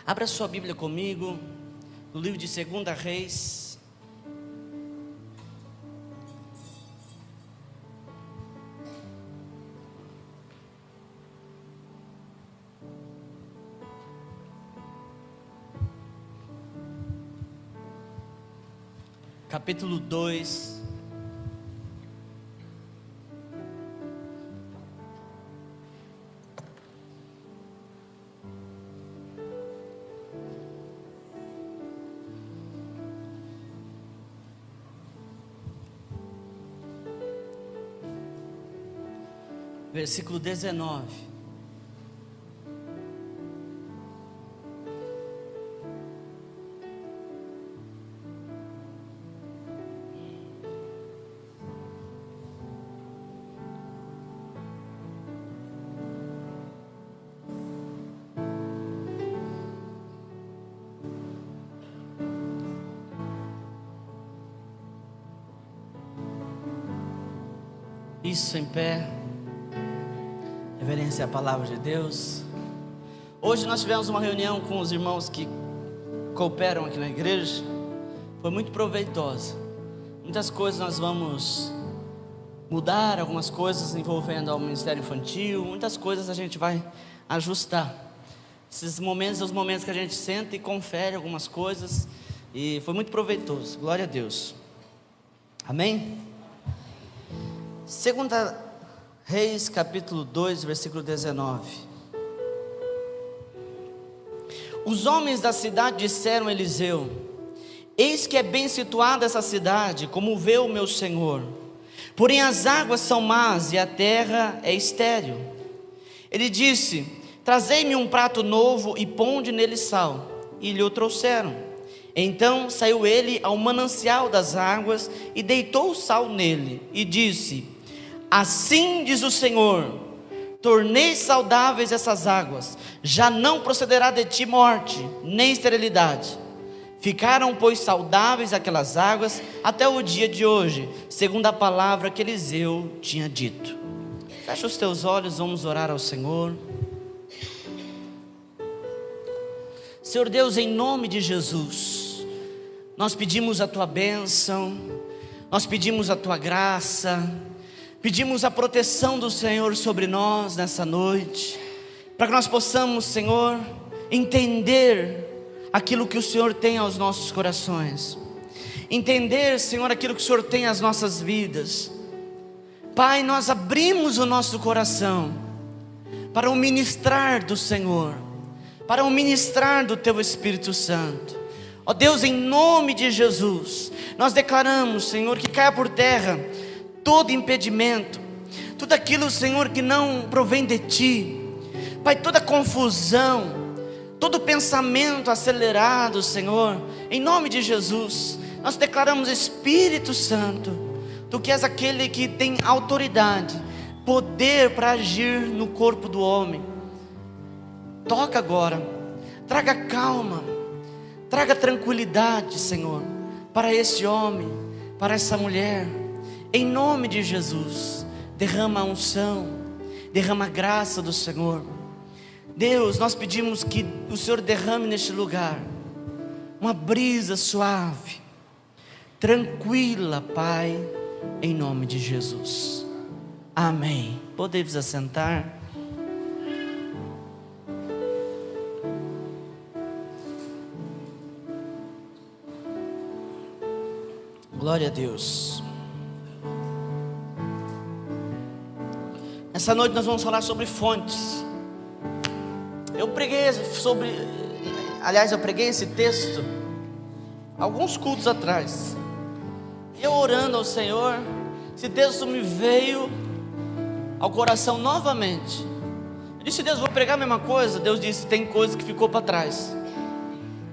Abra sua Bíblia comigo, no livro de 2 Reis. Capítulo 2. Versículo 19. Isso, em pé. Reverência à palavra de Deus. Hoje nós tivemos uma reunião com os irmãos que cooperam aqui na igreja. Foi muito proveitosa. Muitas coisas nós vamos mudar, algumas coisas envolvendo ao ministério infantil, muitas coisas a gente vai ajustar. Esses momentos são os momentos que a gente senta e confere algumas coisas, e foi muito proveitoso. Glória a Deus. Amém? 2 Reis, capítulo 2, versículo 19. Os homens da cidade disseram a Eliseu: eis que é bem situada essa cidade, como vê o meu senhor, porém as águas são más e a terra é estéril. Ele disse: trazei-me um prato novo e ponde nele sal. E lhe o trouxeram. Então saiu ele ao manancial das águas e deitou o sal nele e disse: assim diz o Senhor: tornei saudáveis essas águas, já não procederá de ti morte, nem esterilidade. Ficaram, pois, saudáveis aquelas águas até o dia de hoje, segundo a palavra que Eliseu tinha dito. Fecha os teus olhos, vamos orar ao Senhor. Senhor Deus, em nome de Jesus, nós pedimos a tua bênção, nós pedimos a tua graça, pedimos a proteção do Senhor sobre nós nessa noite, para que nós possamos, Senhor, entender aquilo que o Senhor tem aos nossos corações, entender, Senhor, aquilo que o Senhor tem às nossas vidas. Pai, nós abrimos o nosso coração para o ministrar do Senhor, para o ministrar do Teu Espírito Santo. Ó Deus, em nome de Jesus, nós declaramos, Senhor, que caia por terra todo impedimento, tudo aquilo, Senhor, que não provém de Ti. Pai, toda confusão, todo pensamento acelerado, Senhor, em nome de Jesus, nós declaramos: Espírito Santo, Tu que és aquele que tem autoridade, poder para agir no corpo do homem. Toca agora, traga calma, traga tranquilidade, Senhor, para este homem, para essa mulher. Em nome de Jesus, derrama a unção, derrama a graça do Senhor. Deus, nós pedimos que o Senhor derrame neste lugar uma brisa suave, tranquila, Pai, em nome de Jesus. Amém. Podemos assentar. Glória a Deus. Essa noite nós vamos falar sobre fontes. Eu preguei esse texto alguns cultos atrás. E eu orando ao Senhor, esse texto me veio ao coração novamente. Eu disse: Deus, vou pregar a mesma coisa. Deus disse: tem coisa que ficou para trás,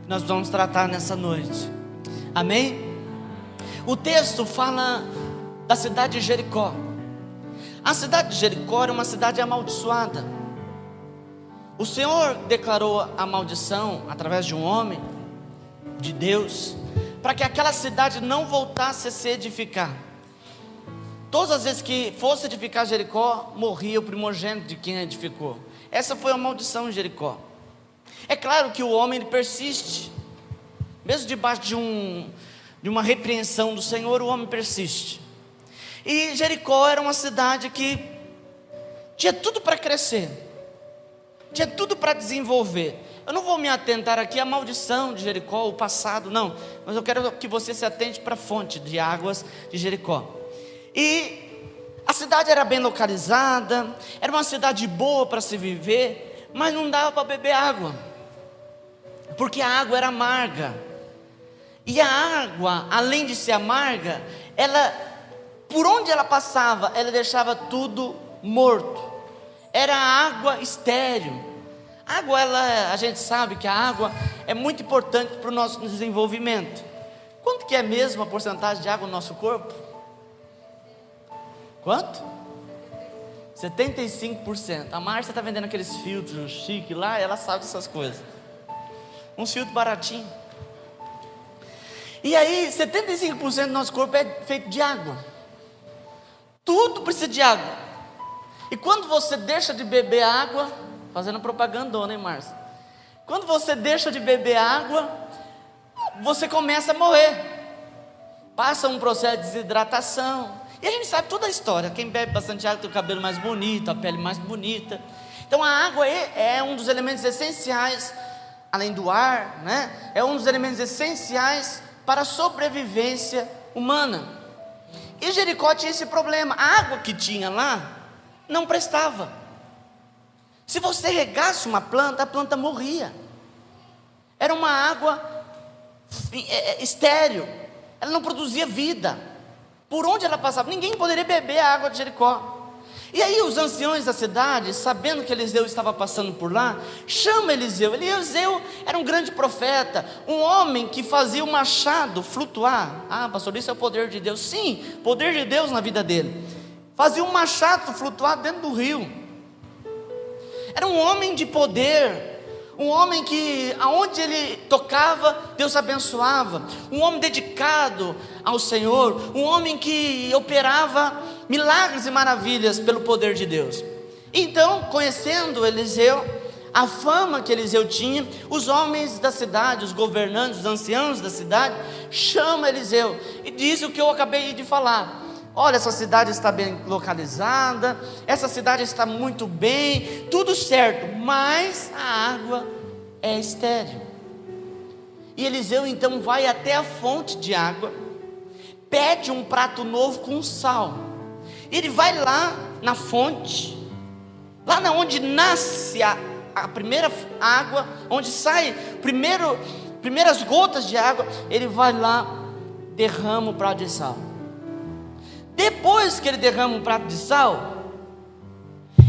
que nós vamos tratar nessa noite. Amém? O texto fala da cidade de Jericó. A cidade de Jericó era uma cidade amaldiçoada. O Senhor declarou a maldição através de um homem de Deus, para que aquela cidade não voltasse a se edificar. Todas as vezes que fosse edificar Jericó, morria o primogênito de quem edificou. Essa foi a maldição em Jericó. É claro que o homem ele persiste, mesmo debaixo de uma repreensão do Senhor, o homem persiste. E Jericó era uma cidade que tinha tudo para crescer, tinha tudo para desenvolver. Eu não vou me atentar aqui à maldição de Jericó, o passado, não, mas eu quero que você se atente para a fonte de águas de Jericó. E a cidade era bem localizada, era uma cidade boa para se viver, mas não dava para beber água, porque a água era amarga. E a água, além de ser amarga, ela, por onde ela passava, ela deixava tudo morto. Era água estéril. Água, a gente sabe que a água é muito importante para o nosso desenvolvimento. Quanto que é mesmo a porcentagem de água no nosso corpo? Quanto? 75%. A Márcia está vendendo aqueles filtros chique lá, ela sabe dessas coisas. Um filtro baratinho. E aí, 75% do nosso corpo é feito de água. Tudo precisa de água. E quando você deixa de beber água, fazendo propagandona, hein, Márcia? Quando você deixa de beber água, você começa a morrer. Passa um processo de desidratação. E a gente sabe toda a história. Quem bebe bastante água tem o cabelo mais bonito, a pele mais bonita. Então a água é um dos elementos essenciais, além do ar, né? É um dos elementos essenciais para a sobrevivência humana. E Jericó tinha esse problema. A água que tinha lá não prestava. Se você regasse uma planta, a planta morria. Era uma água estéril. Ela não produzia vida. Por onde ela passava, ninguém poderia beber a água de Jericó. E aí os anciões da cidade, sabendo que Eliseu estava passando por lá, chamam Eliseu. Eliseu era um grande profeta, um homem que fazia o machado flutuar. Ah, pastor, isso é o poder de Deus. Sim, poder de Deus na vida dele. Fazia um machado flutuar dentro do rio. Era um homem de poder, um homem que aonde ele tocava, Deus abençoava, um homem dedicado ao Senhor, um homem que operava milagres e maravilhas pelo poder de Deus. Então, conhecendo Eliseu, a fama que Eliseu tinha, os homens da cidade, os governantes, os anciãos da cidade, chamam Eliseu e diz o que eu acabei de falar. Olha, essa cidade está bem localizada, essa cidade está muito bem, tudo certo, mas a água é estéril. E Eliseu então vai até a fonte de água, pede um prato novo com sal. Ele vai lá na fonte, lá onde nasce a primeira água, onde sai primeiras gotas de água, ele vai lá, derrama o prato de sal. Depois que ele derrama um prato de sal,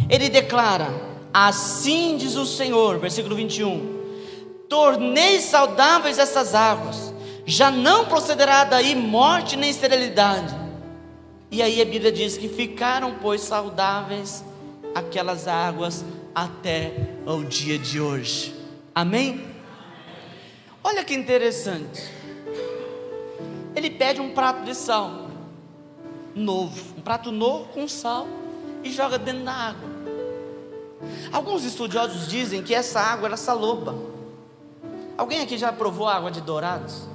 ele declara: assim diz o Senhor, versículo 21, tornei saudáveis essas águas, já não procederá daí morte nem esterilidade. E aí a Bíblia diz que ficaram, pois, saudáveis aquelas águas até o dia de hoje. Amém? Olha que interessante. Ele pede um prato de sal novo, um prato novo com sal, e joga dentro da água. Alguns estudiosos dizem que essa água era saloba. Alguém aqui já provou a água de Dourados?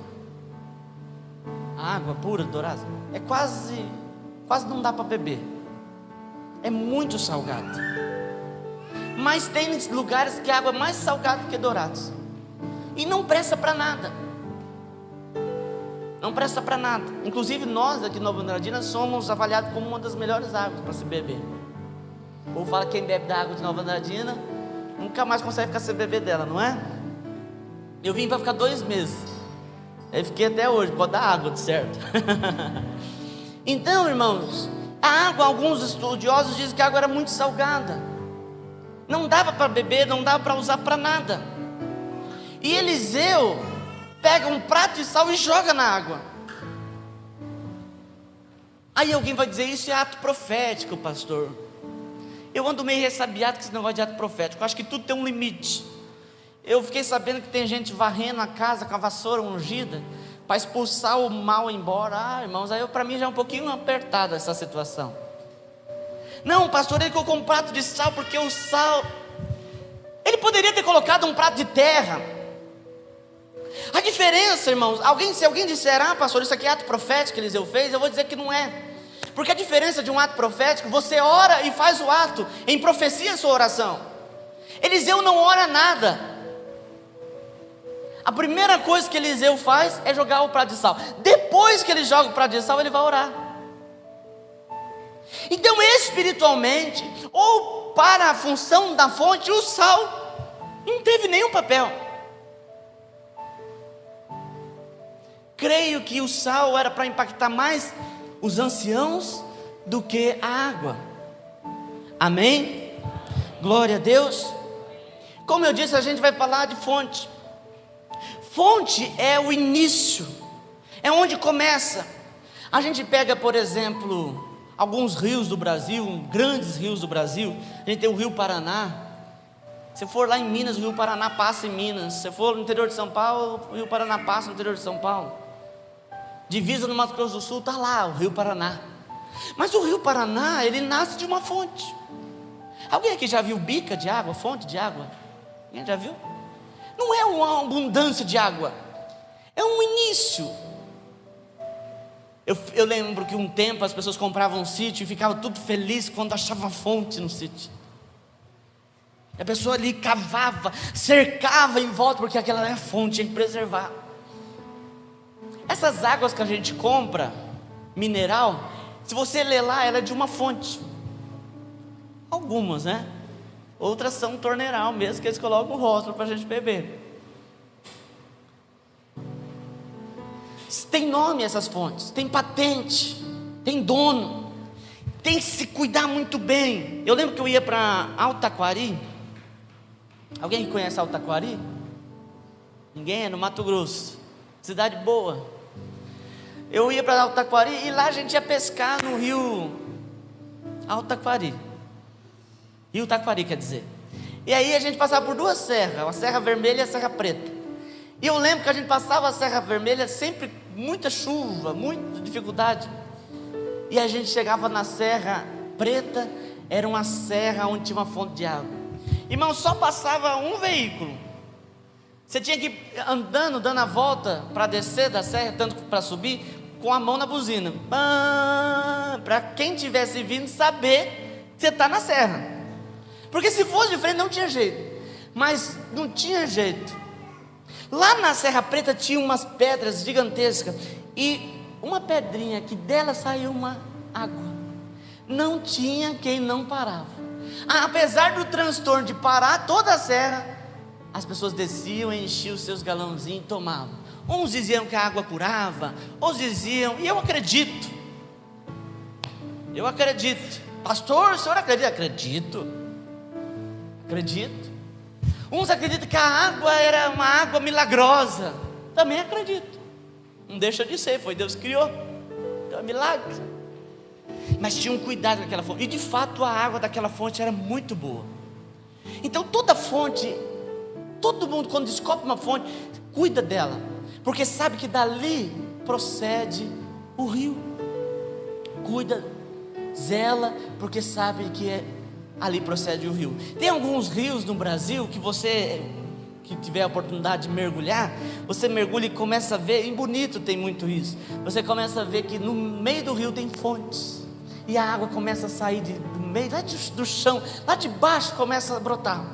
A água pura de Dourados? É quase não dá para beber. É muito salgada. Mas tem lugares que a água é mais salgada do que Dourados. E não presta para nada. Não presta para nada. Inclusive nós aqui em Nova Andradina somos avaliados como uma das melhores águas para se beber. O povo fala que quem bebe da água de Nova Andradina nunca mais consegue ficar sem beber dela, não é? Eu vim para ficar 2 meses. Aí fiquei até hoje, pode dar água, de certo. Então, irmãos, a água, alguns estudiosos dizem que a água era muito salgada. Não dava para beber, não dava para usar para nada. E Eliseu pega um prato de sal e joga na água. Aí alguém vai dizer: isso é ato profético, pastor. Eu ando meio ressabiado com esse negócio de ato profético. Eu acho que tudo tem um limite. Eu fiquei sabendo que tem gente varrendo a casa com a vassoura ungida para expulsar o mal embora. Ah, irmãos, aí para mim já é um pouquinho apertada essa situação. Não, pastor, ele colocou um prato de sal porque o sal... Ele poderia ter colocado um prato de terra. A diferença, irmãos, se alguém disser, pastor, isso aqui é ato profético que Eliseu fez, eu vou dizer que não é. Porque a diferença de um ato profético, você ora e faz o ato, em profecia a sua oração. Eliseu não ora nada. A primeira coisa que Eliseu faz é jogar o prato de sal. Depois que ele joga o prato de sal, ele vai orar. Então, espiritualmente, ou para a função da fonte, o sal não teve nenhum papel. Creio que o sal era para impactar mais os anciãos do que a água. Amém? Glória a Deus. Como eu disse, a gente vai falar de fonte. Fonte é o início, é onde começa. A gente pega, por exemplo, alguns rios do Brasil, grandes rios do Brasil. A gente tem o Rio Paraná. Se for lá em Minas, o Rio Paraná passa em Minas. Se for no interior de São Paulo, o Rio Paraná passa no interior de São Paulo. Divisa no Mato Grosso do Sul, está lá o Rio Paraná. Mas o Rio Paraná, ele nasce de uma fonte. Alguém aqui já viu bica de água, fonte de água? Alguém já viu? Não é uma abundância de água, é um início. Eu lembro que um tempo as pessoas compravam um sítio e ficavam tudo felizes quando achavam fonte no sítio. A pessoa ali cavava, cercava em volta, porque aquela era a fonte, tinha que preservar. Essas águas que a gente compra, mineral, se você ler lá, ela é de uma fonte. Algumas, né? Outras são torneiral mesmo, que eles colocam o rótulo para a gente beber. Tem nome essas fontes, tem patente, tem dono, tem que se cuidar muito bem. Eu lembro que eu ia para Altaquari. Alguém conhece Altaquari? Ninguém? É no Mato Grosso, cidade boa. Eu ia para Altaquari e lá a gente ia pescar no rio Altaquari. Rio Taquari, quer dizer. E aí a gente passava por duas serras, a Serra Vermelha e a Serra Preta. E eu lembro que a gente passava a Serra Vermelha, sempre muita chuva, muita dificuldade. E a gente chegava na Serra Preta, era uma serra onde tinha uma fonte de água. Irmão, só passava um veículo. Você tinha que ir andando, dando a volta para descer da serra, tanto para subir, com a mão na buzina. Para quem estivesse vindo saber que você está na serra. Porque se fosse de frente não tinha jeito. Mas não tinha jeito. Lá na Serra Preta tinha umas pedras gigantescas. E uma pedrinha que dela saiu uma água. Não tinha quem não parava. Apesar do transtorno de parar toda a serra, as pessoas desciam, enchiam os seus galãozinhos e tomavam. Uns diziam que a água curava, outros diziam, e eu acredito. Pastor, o senhor acredita? Acredito. Uns acreditam que a água era uma água milagrosa. Também acredito. Não deixa de ser, foi Deus que criou. Então é milagre. Mas tinha um cuidado com aquela fonte. E de fato a água daquela fonte era muito boa. Então toda fonte, todo mundo quando descobre uma fonte, cuida dela. Porque sabe que dali procede o rio. Cuida, zela, porque sabe que ali procede o rio. Tem alguns rios no Brasil que você, que tiver a oportunidade de mergulhar, você mergulha e começa a ver, em Bonito tem muito isso, você começa a ver que no meio do rio tem fontes, e a água começa a sair do meio, lá do chão, lá de baixo começa a brotar,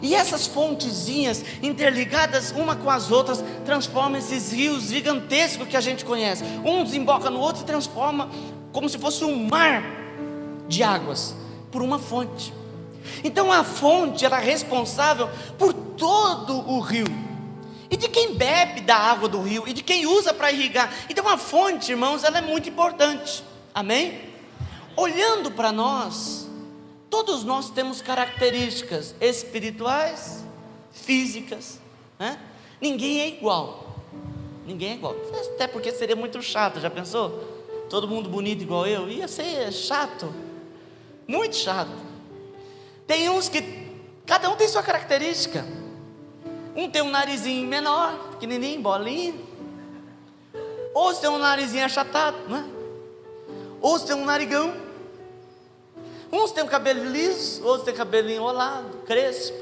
e essas fontezinhas interligadas uma com as outras, transformam esses rios gigantescos que a gente conhece, um desemboca no outro e transforma, como se fosse um mar de águas, por uma fonte. Então a fonte era responsável por todo o rio, e de quem bebe da água do rio, e de quem usa para irrigar. Então a fonte, irmãos, ela é muito importante. Amém? Olhando para nós, todos nós temos características espirituais, físicas, né? Ninguém é igual. Até porque seria muito chato, já pensou? Todo mundo bonito igual eu, ia ser chato. Muito chato. Tem uns que cada um tem sua característica. Um tem um narizinho menor, pequenininho, bolinha. Outros tem um narizinho achatado, né? Outros tem um narigão. Uns tem um cabelo liso, outros tem cabelo enrolado, crespo.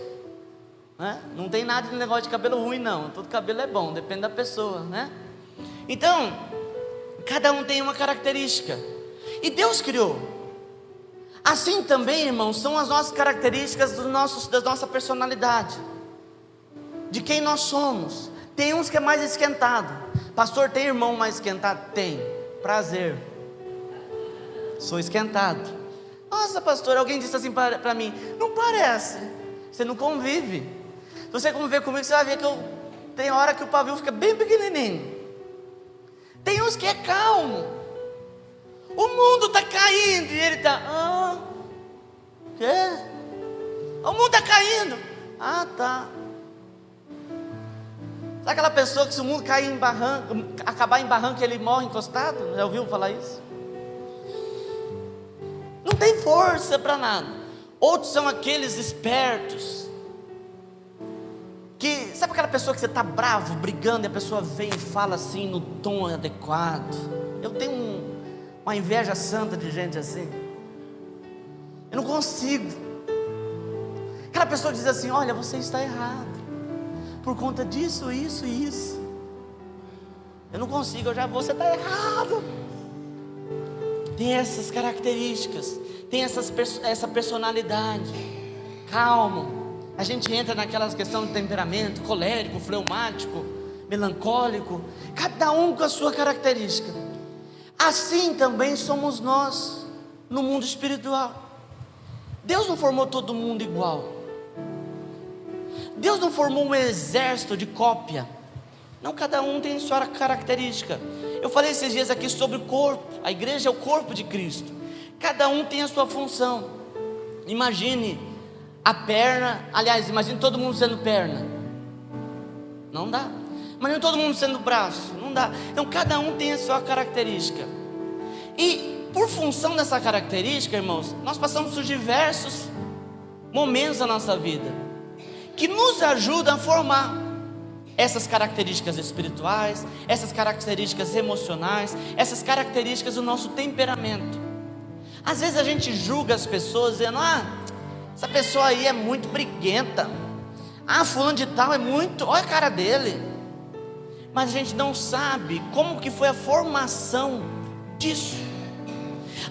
né? Não tem nada de negócio de cabelo ruim não, todo cabelo é bom, depende da pessoa, né? Então, cada um tem uma característica, e Deus criou. Assim também, irmãos, são as nossas características da nossa personalidade, de quem nós somos. Tem uns que é mais esquentado. Pastor, tem irmão mais esquentado? Tem. Prazer, sou esquentado. Nossa, pastor, alguém disse assim para mim: não parece, você não convive. Se você conviver comigo, você vai ver que tem hora que o pavio fica bem pequenininho. Tem uns que é calmo. O mundo está caindo e ele está: quê? O mundo está caindo. Tá. Sabe aquela pessoa que se o mundo cair em barranco, acabar em barranco, ele morre encostado? Já ouviu falar isso? Não tem força para nada. Outros são aqueles espertos, que, sabe aquela pessoa que você está bravo, brigando, e a pessoa vem e fala assim no tom adequado? Eu tenho uma inveja santa de gente assim. Eu não consigo. Aquela pessoa que diz assim: olha, você está errado por conta disso, isso e isso. Eu não consigo, você está errado. Tem essas características, tem essa personalidade, calmo. A gente entra naquelas questões de temperamento, colérico, fleumático, melancólico, cada um com a sua característica. Assim também somos nós no mundo espiritual. Deus não formou todo mundo igual. Deus não formou um exército de cópia. Não, cada um tem sua característica. Eu falei esses dias aqui sobre o corpo. A igreja é o corpo de Cristo. Cada um tem a sua função. Imagine a perna, aliás, imagine todo mundo sendo perna. Não dá. Imagine todo mundo sendo braço. Não dá. Então cada um tem a sua característica. E por função dessa característica, irmãos, nós passamos por diversos momentos da nossa vida que nos ajudam a formar essas características espirituais, essas características emocionais, essas características do nosso temperamento. Às vezes a gente julga as pessoas dizendo: essa pessoa aí é muito briguenta, fulano de tal é muito, olha a cara dele. Mas a gente não sabe como que foi a formação disso.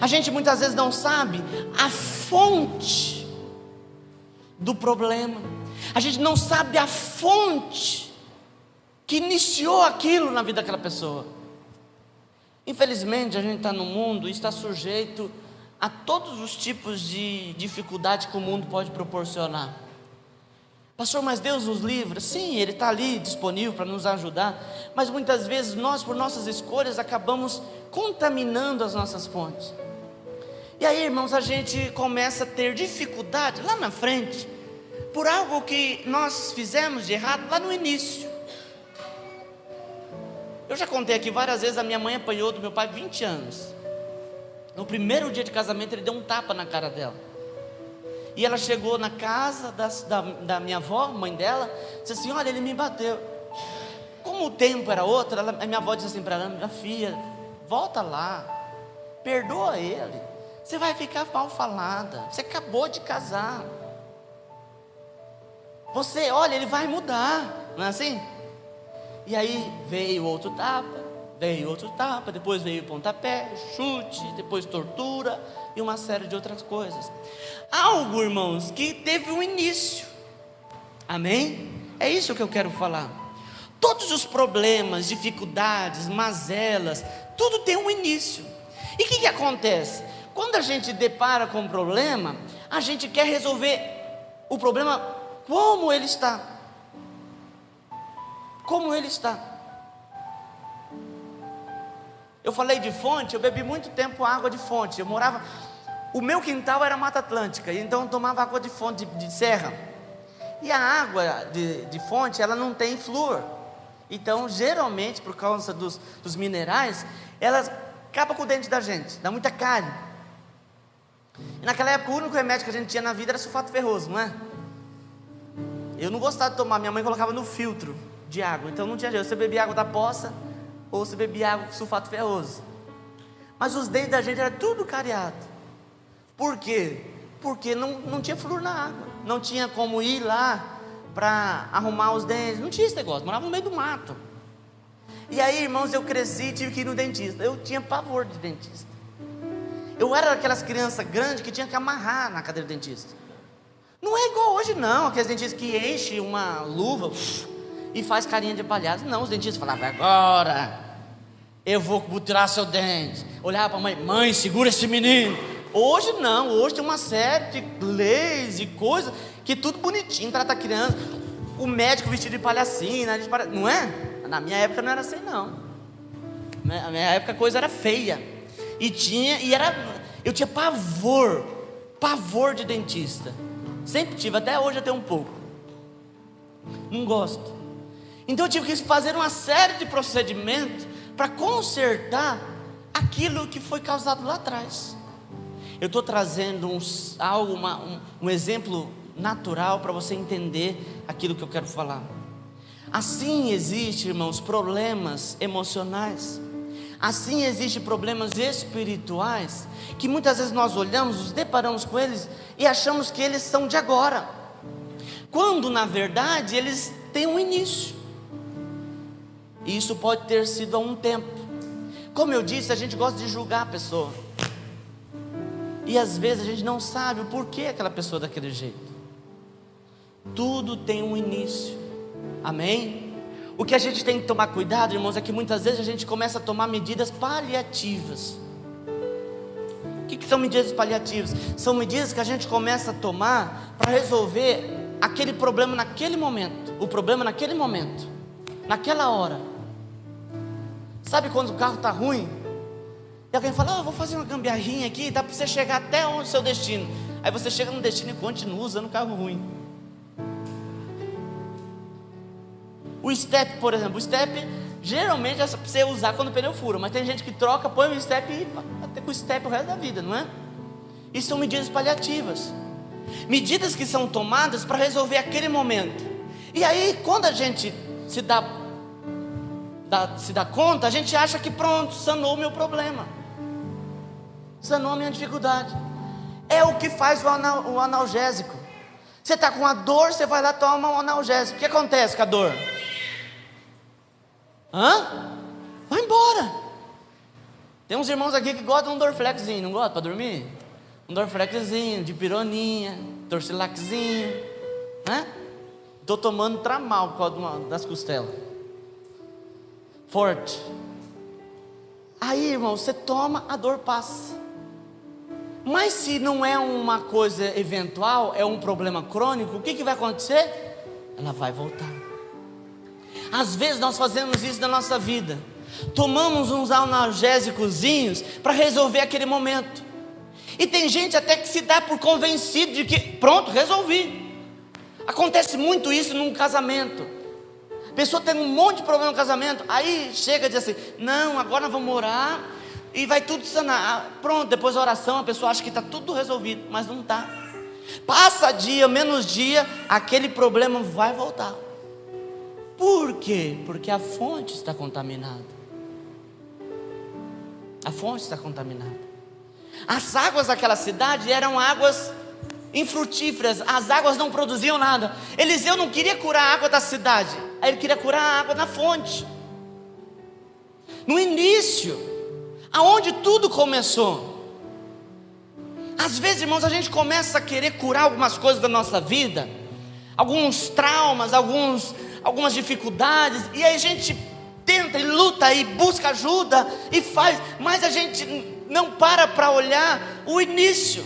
A gente muitas vezes não sabe a fonte do problema. A gente não sabe a fonte que iniciou aquilo na vida daquela pessoa. Infelizmente a gente está no mundo e está sujeito a todos os tipos de dificuldade que o mundo pode proporcionar. Pastor, mas Deus nos livra? Sim, Ele está ali disponível para nos ajudar. Mas muitas vezes nós, por nossas escolhas, acabamos contaminando as nossas fontes. E aí, irmãos, a gente começa a ter dificuldade lá na frente, por algo que nós fizemos de errado lá no início. Eu já contei aqui várias vezes, a minha mãe apanhou do meu pai 20 anos. No primeiro dia de casamento ele deu um tapa na cara dela. E ela chegou na casa da minha avó, mãe dela, disse assim: olha, ele me bateu. Como o tempo era outro, a minha avó disse assim para ela: minha filha, volta lá, perdoa ele, você vai ficar mal falada, você acabou de casar. Você, olha, ele vai mudar, não é assim? E aí veio outro tapa, depois veio pontapé, chute, depois tortura e uma série de outras coisas. Algo, irmãos, que teve um início. Amém? É isso que eu quero falar. Todos os problemas, dificuldades, mazelas, tudo tem um início. E o que acontece? Quando a gente depara com um problema, a gente quer resolver o problema como ele está. Como ele está. Eu falei de fonte, eu bebi muito tempo água de fonte. O meu quintal era Mata Atlântica, então eu tomava água de fonte de serra. E a água de fonte, ela não tem flúor. Então, geralmente, por causa dos minerais, ela acaba com o dente da gente, dá muita cárie. E naquela época, o único remédio que a gente tinha na vida era sulfato ferroso, não é? Eu não gostava de tomar, minha mãe colocava no filtro de água, então não tinha jeito, você bebia água da poça, ou você bebia água com sulfato ferroso. Mas os dentes da gente eram tudo cariado. Por quê? Porque não tinha flúor na água, não tinha como ir lá para arrumar os dentes. Não tinha esse negócio, morava no meio do mato. E aí, irmãos, eu cresci e tive que ir no dentista. Eu tinha pavor de dentista. Eu era daquelas crianças grandes que tinha que amarrar na cadeira do dentista. Não é igual hoje não, aqueles dentistas que enchem uma luva e faz carinha de palhaço. Não, os dentistas falavam, agora eu vou tirar seu dente. Olhava para a mãe, mãe, segura esse menino. Hoje não, hoje tem uma série de leis e coisas que tudo bonitinho, trata a criança. O médico vestido de palhacinho, não é? Na minha época não era assim não. Na minha época a coisa era feia. Eu tinha pavor de dentista. Sempre tive, até hoje eu tenho um pouco. Não gosto. Então eu tive que fazer uma série de procedimentos para consertar aquilo que foi causado lá atrás. Eu estou trazendo um exemplo natural para você entender aquilo que eu quero falar. Assim existe, irmãos, problemas emocionais. Assim existem problemas espirituais que muitas vezes nós olhamos, nos deparamos com eles e achamos que eles são de agora, quando na verdade eles têm um início. E isso pode ter sido há um tempo. Como eu disse, a gente gosta de julgar a pessoa. E às vezes a gente não sabe o porquê aquela pessoa é daquele jeito. Tudo tem um início. Amém? O que a gente tem que tomar cuidado, irmãos, é que muitas vezes a gente começa a tomar medidas paliativas. O que são medidas paliativas? São medidas que a gente começa a tomar para resolver aquele problema naquele momento. O problema naquele momento, naquela hora. Sabe quando o carro está ruim? E alguém fala, vou fazer uma gambiarrinha aqui, dá para você chegar até onde o seu destino. Aí você chega no destino e continua usando o carro ruim. O step, por exemplo, o step geralmente é para você usar quando o pneu fura, mas tem gente que troca, põe o step e vai ter com o step o resto da vida, não é? Isso são medidas paliativas, medidas que são tomadas para resolver aquele momento. E aí quando a gente se dá conta, a gente acha que pronto, sanou o meu problema, sanou a minha dificuldade. É o que faz o analgésico. Você está com uma dor, você vai lá tomar um analgésico. O que acontece com a dor? Vai embora. Tem uns irmãos aqui que gostam de um Dorflexzinho, não gosta para dormir? Um Dorflexzinho, de pironinha, Dorcilaxzinho, né? Estou tomando Tramal por causa das costelas. Forte. Aí, irmão, você toma, a dor passa. Mas se não é uma coisa eventual, é um problema crônico, o que vai acontecer? Ela vai voltar. Às vezes nós fazemos isso na nossa vida. Tomamos uns analgésicozinhos para resolver aquele momento. E tem gente até que se dá por convencido de que, pronto, resolvi. Acontece muito isso num casamento. A pessoa tem um monte de problema no casamento, aí chega e diz assim, não, agora nós vamos orar e vai tudo sanar. Pronto, depois da oração a pessoa acha que está tudo resolvido, mas não está. Passa dia, menos dia, aquele problema vai voltar. Por quê? Porque a fonte está contaminada. A fonte está contaminada. As águas daquela cidade eram águas infrutíferas, as águas não produziam nada. Eliseu não queria curar a água da cidade, aí ele queria curar a água na fonte. No início, aonde tudo começou. Às vezes, irmãos, a gente começa a querer curar algumas coisas da nossa vida, alguns traumas, algumas dificuldades, e aí a gente tenta e luta e busca ajuda e faz, mas a gente não para olhar o início.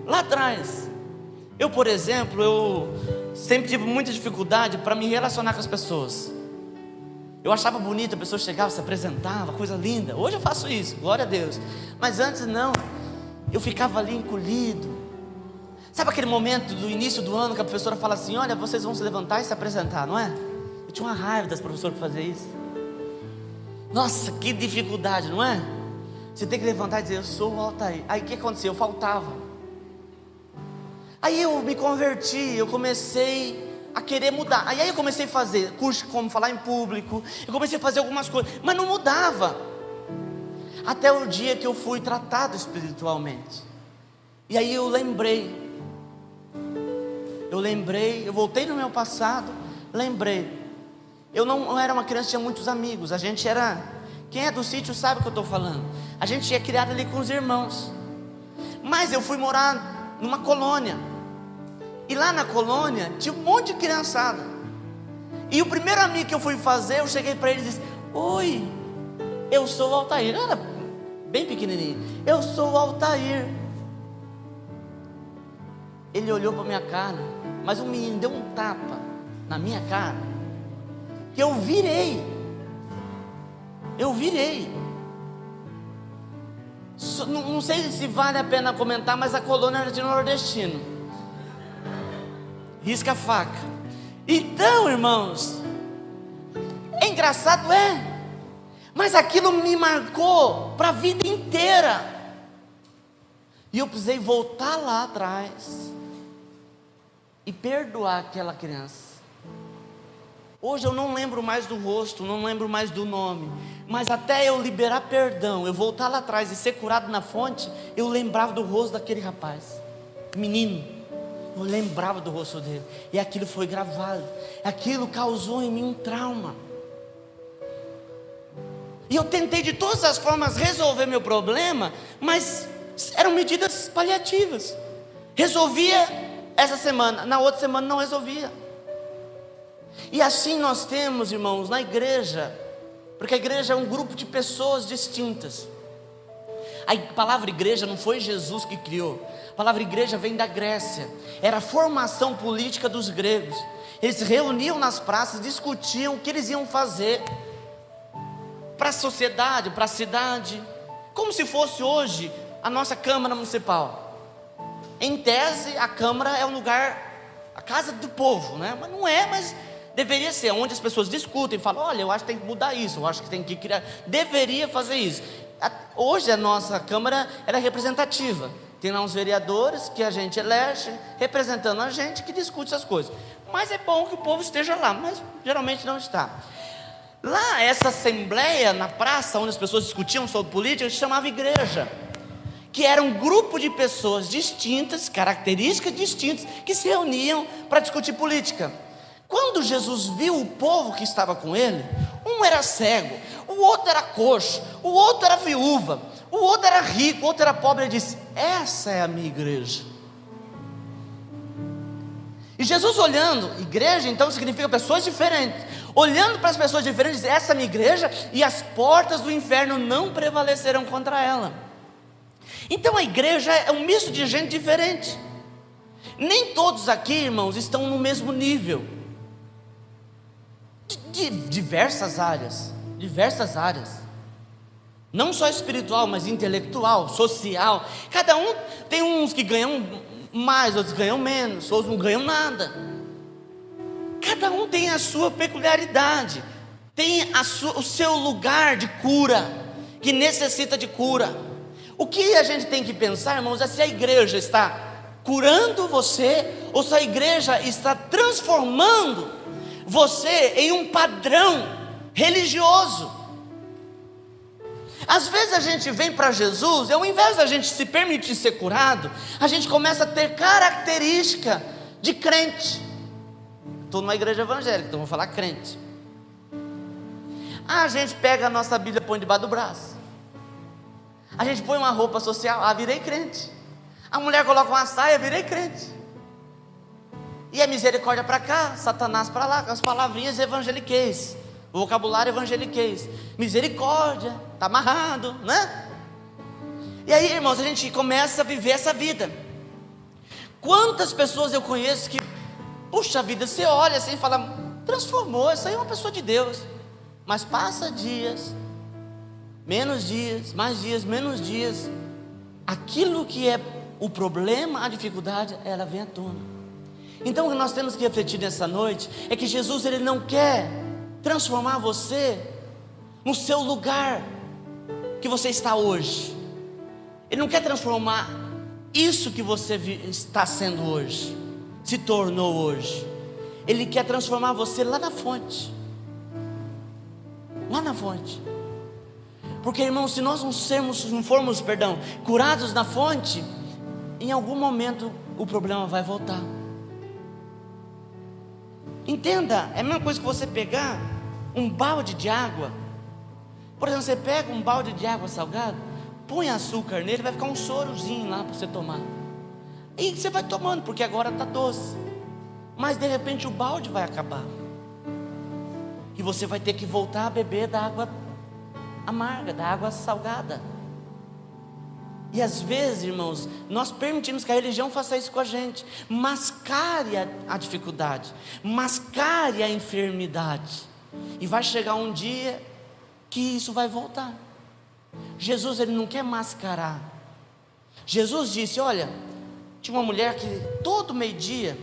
Lá atrás, eu, por exemplo, eu sempre tive muita dificuldade para me relacionar com as pessoas. Eu achava bonito, a pessoa chegava, se apresentava, coisa linda. Hoje eu faço isso, glória a Deus. Mas antes não, eu ficava ali encolhido. Sabe aquele momento do início do ano que a professora fala assim, olha, vocês vão se levantar e se apresentar, não é? Eu tinha uma raiva das professoras para fazer isso. Nossa, que dificuldade, não é? Você tem que levantar e dizer, eu sou o Altair. Aí o que aconteceu? Eu faltava. Aí eu me converti, eu comecei a querer mudar. Aí eu comecei a fazer curso como falar em público, eu comecei a fazer algumas coisas, mas não mudava. Até o dia que eu fui tratado espiritualmente. E aí eu lembrei eu lembrei, eu voltei no meu passado, lembrei. Eu não era uma criança, tinha muitos amigos. A gente era, quem é do sítio sabe o que eu estou falando. A gente tinha criado ali com os irmãos. Mas eu fui morar numa colônia. E lá na colônia tinha um monte de criançada. E o primeiro amigo que eu fui fazer, eu cheguei para ele e disse: oi, eu sou o Altair. Eu era bem pequenininho. Eu sou o Altair. Ele olhou para minha cara, mas o menino deu um tapa na minha cara, que eu virei. Não sei se vale a pena comentar, mas a colônia era de nordestino. Risca a faca. Então, irmãos, é engraçado, mas aquilo me marcou para a vida inteira. E eu precisei voltar lá atrás e perdoar aquela criança. Hoje eu não lembro mais do rosto, não lembro mais do nome, mas até eu liberar perdão, eu voltar lá atrás e ser curado na fonte, eu lembrava do rosto daquele rapaz, menino. Eu lembrava do rosto dele, e aquilo foi gravado, aquilo causou em mim um trauma. E eu tentei de todas as formas resolver meu problema, mas eram medidas paliativas. Resolvia essa semana, na outra semana não resolvia. E assim nós temos, irmãos, na igreja, porque a igreja é um grupo de pessoas distintas. A palavra igreja não foi Jesus que criou. A palavra igreja vem da Grécia. Era a formação política dos gregos. Eles se reuniam nas praças, discutiam o que eles iam fazer para a sociedade, para a cidade, como se fosse hoje a nossa Câmara Municipal. Em tese, a Câmara é um lugar, a casa do povo, né? Mas não é, mas deveria ser, onde as pessoas discutem, falam: olha, eu acho que tem que mudar isso, eu acho que tem que criar, deveria fazer isso. Hoje a nossa Câmara era representativa, tem lá uns vereadores que a gente elege, representando a gente, que discute essas coisas. Mas é bom que o povo esteja lá, mas geralmente não está. Lá, essa assembleia na praça, onde as pessoas discutiam sobre política, se chamava igreja, que era um grupo de pessoas distintas, características distintas, que se reuniam para discutir política. Quando Jesus viu o povo que estava com ele, um era cego, o outro era coxo, o outro era viúva, o outro era rico, o outro era pobre, ele disse: essa é a minha igreja. E Jesus olhando, igreja então significa pessoas diferentes, olhando para as pessoas diferentes, diz: essa é a minha igreja, e as portas do inferno não prevalecerão contra ela. Então a igreja é um misto de gente diferente. Nem todos aqui, irmãos, estão no mesmo nível, de diversas áreas, não só espiritual, mas intelectual, social. Cada um tem uns que ganham mais, outros ganham menos, outros não ganham nada. Cada um tem a sua peculiaridade, tem o seu lugar de cura, que necessita de cura. O que a gente tem que pensar, irmãos, é se a igreja está curando você, ou se a igreja está transformando você em um padrão religioso. Às vezes a gente vem para Jesus, e ao invés da gente se permitir ser curado, a gente começa a ter característica de crente. Estou numa igreja evangélica, então vou falar crente. A gente pega a nossa Bíblia e põe debaixo do braço. A gente põe uma roupa social, virei crente. A mulher coloca uma saia, virei crente. E a misericórdia para cá, Satanás para lá, com as palavrinhas evangeliquez, o vocabulário evangeliquez. Misericórdia, está amarrado, né? E aí, irmãos, a gente começa a viver essa vida. Quantas pessoas eu conheço que, puxa vida, você olha assim e fala: transformou, essa aí é uma pessoa de Deus. Mas passa dias, menos dias, mais dias, menos dias, aquilo que é o problema, a dificuldade, ela vem à tona. Então o que nós temos que refletir nessa noite é que Jesus, Ele não quer transformar você no seu lugar que você está hoje. Ele não quer transformar isso que você está sendo hoje, se tornou hoje. Ele quer transformar você lá na fonte. Lá na fonte. Porque, irmãos, se nós não formos curados na fonte, em algum momento o problema vai voltar. Entenda, é a mesma coisa que você pegar um balde de água. Por exemplo, você pega um balde de água salgada, põe açúcar nele, vai ficar um sorozinho lá para você tomar. E você vai tomando, porque agora está doce. Mas de repente o balde vai acabar. E você vai ter que voltar a beber da água amarga, da água salgada. E às vezes, irmãos, nós permitimos que a religião faça isso com a gente. Mascare a dificuldade, mascare a enfermidade. E vai chegar um dia que isso vai voltar. Jesus, ele não quer mascarar. Jesus disse, olha, tinha uma mulher que todo meio-dia,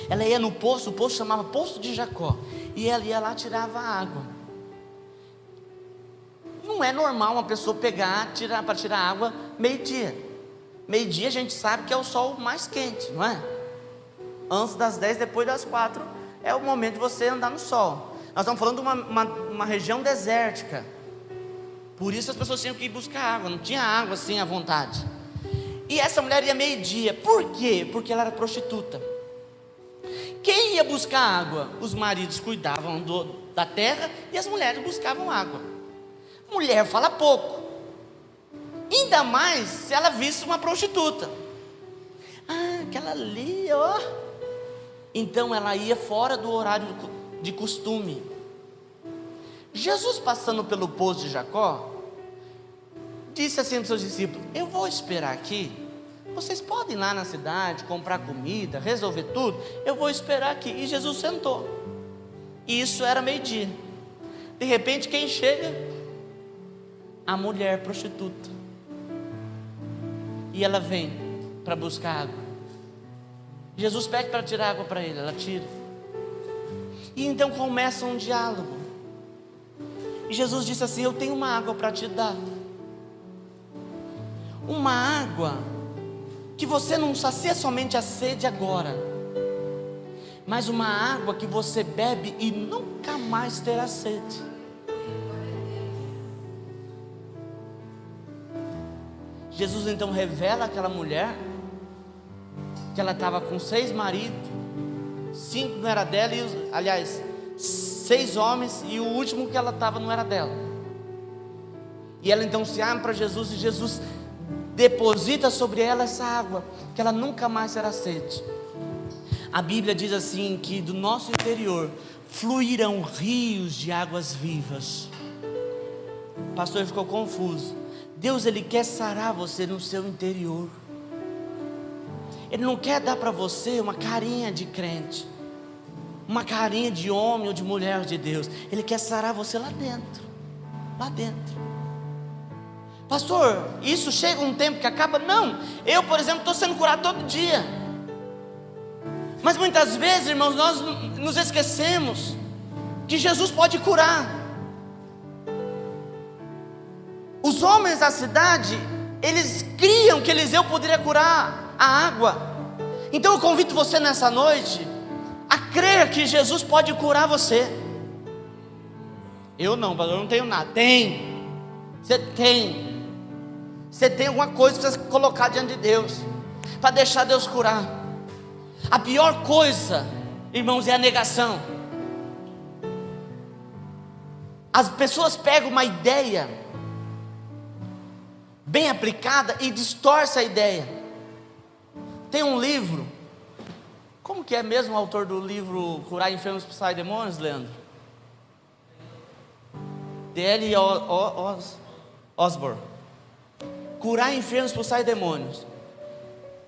ela ia no poço, o poço chamava Poço de Jacó, e ela ia lá e tirava água. Não é normal uma pessoa pegar, para tirar água meio-dia. Meio-dia a gente sabe que é o sol mais quente, não é? Antes das 10, depois das 4, é o momento de você andar no sol. Nós estamos falando de uma região desértica. Por isso as pessoas tinham que ir buscar água, não tinha água assim à vontade. E essa mulher ia meio-dia, por quê? Porque ela era prostituta. Quem ia buscar água? Os maridos cuidavam da terra e as mulheres buscavam água. Mulher fala pouco, ainda mais se ela visse uma prostituta. Aquela ali, ó. Então ela ia fora do horário de costume. Jesus, passando pelo poço de Jacó, disse assim aos seus discípulos: eu vou esperar aqui, vocês podem ir lá na cidade, comprar comida, resolver tudo, eu vou esperar aqui. E Jesus sentou, e isso era meio-dia. De repente quem chega? A mulher prostituta. E ela vem para buscar água. Jesus pede para tirar água para ele, ela tira. E então começa um diálogo. E Jesus disse assim: eu tenho uma água para te dar. Uma água que você não sacia somente a sede agora, mas uma água que você bebe e nunca mais terá sede. Jesus então revela àquela mulher que ela estava com 6 maridos, 5 não era dela, e 6 homens, e o último que ela estava não era dela. E ela então se abre para Jesus, e Jesus deposita sobre ela essa água, que ela nunca mais terá sede. A Bíblia diz assim, que do nosso interior fluirão rios de águas vivas. O pastor ficou confuso. Deus, ele quer sarar você no seu interior. Ele não quer dar para você uma carinha de crente, uma carinha de homem ou de mulher de Deus. Ele quer sarar você lá dentro. Lá dentro. Pastor, isso chega um tempo que acaba? Não, eu, por exemplo, estou sendo curado todo dia. Mas muitas vezes, irmãos, nós nos esquecemos que Jesus pode curar. Os homens da cidade, eles criam que Eliseu poderia curar a água. Então eu convido você nessa noite a crer que Jesus pode curar você. Eu não, pastor, eu não tenho nada. Tem. Você tem. Você tem alguma coisa para você colocar diante de Deus, para deixar Deus curar. A pior coisa, irmãos, é a negação. As pessoas pegam uma ideia bem aplicada e distorce a ideia. Tem um livro, como que é mesmo o autor do livro Curar Enfermos e Expulsar Demônios, Leandro? D.L. Osborne. Curar Enfermos e Expulsar Demônios.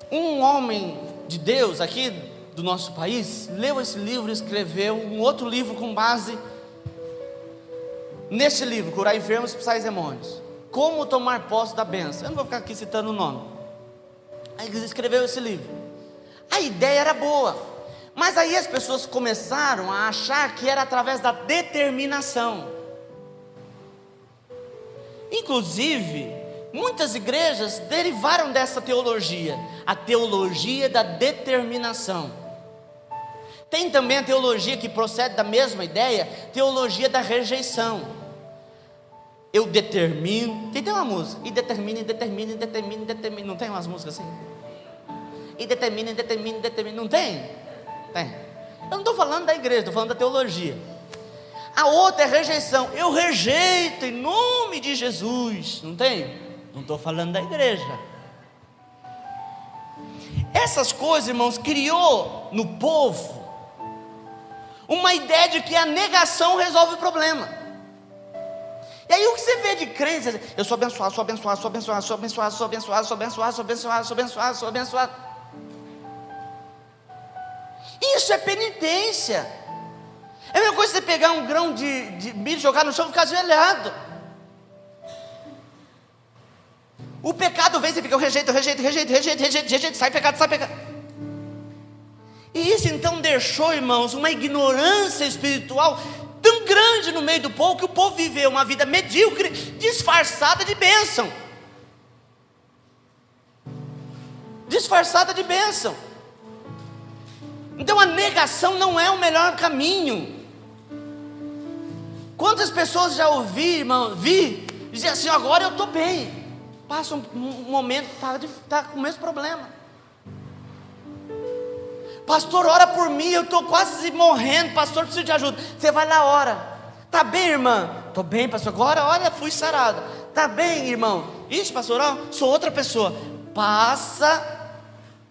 Um homem de Deus aqui do nosso país leu esse livro e escreveu um outro livro com base nesse livro, Curar Enfermos e Expulsar Demônios. Como tomar posse da bênção. Eu não vou ficar aqui citando o nome. Aí ele escreveu esse livro. A ideia era boa, mas aí as pessoas começaram a achar que era através da determinação. Inclusive, muitas igrejas derivaram dessa teologia, a teologia da determinação. Tem também a teologia que procede da mesma ideia, teologia da rejeição. Eu determino. Tem uma música, e determina, não tem umas músicas assim? E determina, não tem? Tem. Eu não estou falando da igreja, estou falando da teologia. A outra é rejeição. Eu rejeito em nome de Jesus. Não tem? Não estou falando da igreja. Essas coisas, irmãos, criou no povo uma ideia de que a negação resolve o problema. E aí o que você vê de crentes? Eu sou abençoado, sou abençoado, sou abençoado, sou abençoado, sou abençoado, sou abençoado, sou abençoado, sou abençoado, sou abençoado. Isso é penitência. É a mesma coisa que você pegar um grão de milho, jogar no chão e ficar ajoelhado. O pecado vem, você fica, eu rejeito, sai pecado. E isso então deixou, irmãos, uma ignorância espiritual tão grande no meio do povo, que o povo viveu uma vida medíocre, disfarçada de bênção. Disfarçada de bênção. Então a negação não é o melhor caminho. Quantas pessoas já ouvi, irmão, dizer assim, agora eu estou bem. Passa um momento, está com o mesmo problema. Pastor, ora por mim, eu estou quase morrendo, pastor, preciso de ajuda. Você vai lá, ora. Está bem, irmã? Estou bem, pastor, agora, olha, fui sarada. Está bem, irmão? Ixi, pastor, ó, sou outra pessoa. Passa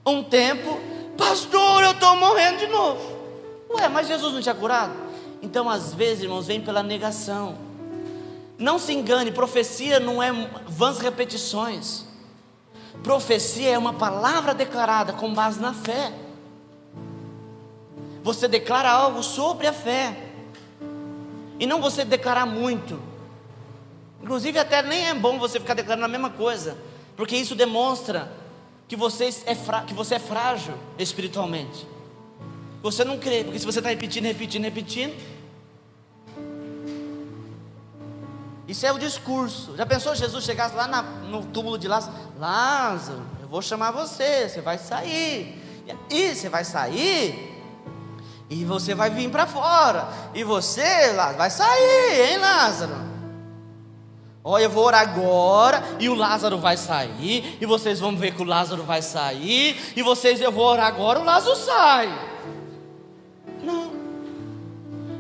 um tempo, pastor, eu estou morrendo de novo. Ué, mas Jesus não tinha curado? Então, às vezes, irmãos, vem pela negação. Não se engane, profecia não é vãs repetições. Profecia é uma palavra declarada com base na fé. Você declara algo sobre a fé, e não você declarar muito. Inclusive até nem é bom você ficar declarando a mesma coisa, porque isso demonstra que você é frágil espiritualmente. Você não crê, porque se você está repetindo, isso é o discurso. Já pensou Jesus chegasse lá no túmulo de Lázaro? Lázaro, eu vou chamar você vai sair. E você vai sair, e você vai vir para fora. E você, Lázaro, vai sair, hein, Lázaro? Olha, eu vou orar agora, e o Lázaro vai sair, e vocês vão ver que o Lázaro vai sair, e eu vou orar agora, o Lázaro sai. Não.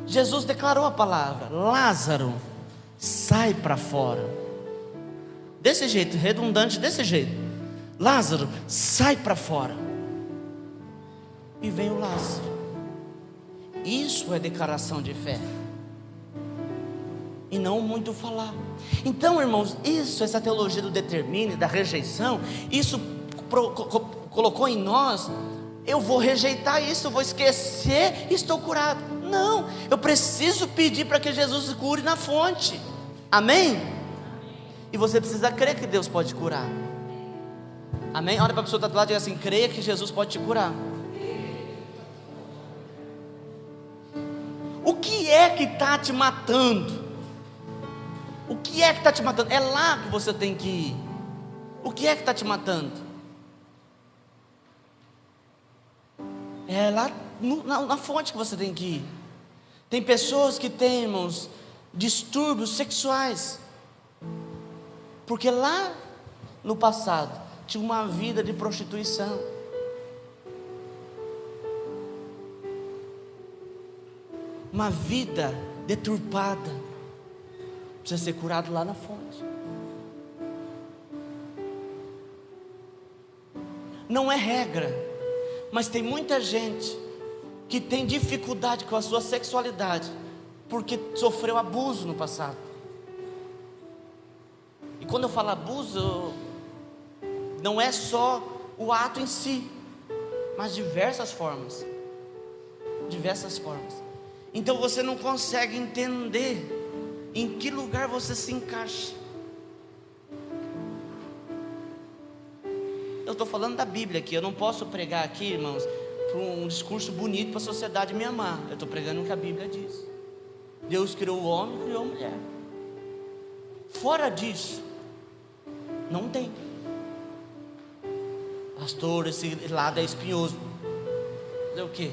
Jesus declarou a palavra: Lázaro, sai para fora. Desse jeito, redundante desse jeito. Lázaro, sai para fora. E vem o Lázaro. Isso é declaração de fé, e não muito falar. Então, irmãos, essa teologia do determine, da rejeição, isso colocou em nós: eu vou rejeitar isso, eu vou esquecer e estou curado. Não, eu preciso pedir para que Jesus cure na fonte. Amém? E você precisa crer que Deus pode curar. Amém? Olha para a pessoa que está do lado e diga assim: creia que Jesus pode te curar. O que é que está te matando? O que é que está te matando? É lá que você tem que ir. O que é que está te matando? É lá na fonte que você tem que ir. Tem pessoas que têm, irmãos, distúrbios sexuais, porque lá no passado tinha uma vida de prostituição. Uma vida deturpada. Precisa ser curado lá na fonte. Não é regra, mas tem muita gente que tem dificuldade com a sua sexualidade, porque sofreu abuso no passado. E quando eu falo abuso, não é só o ato em si, mas diversas formas. Diversas formas. Então você não consegue entender em que lugar você se encaixa. Eu estou falando da Bíblia aqui. Eu não posso pregar aqui, irmãos, para um discurso bonito para a sociedade me amar. Eu estou pregando o que a Bíblia diz. Deus criou o homem e criou a mulher. Fora disso, não tem. Pastor, esse lado é espinhoso. É o quê?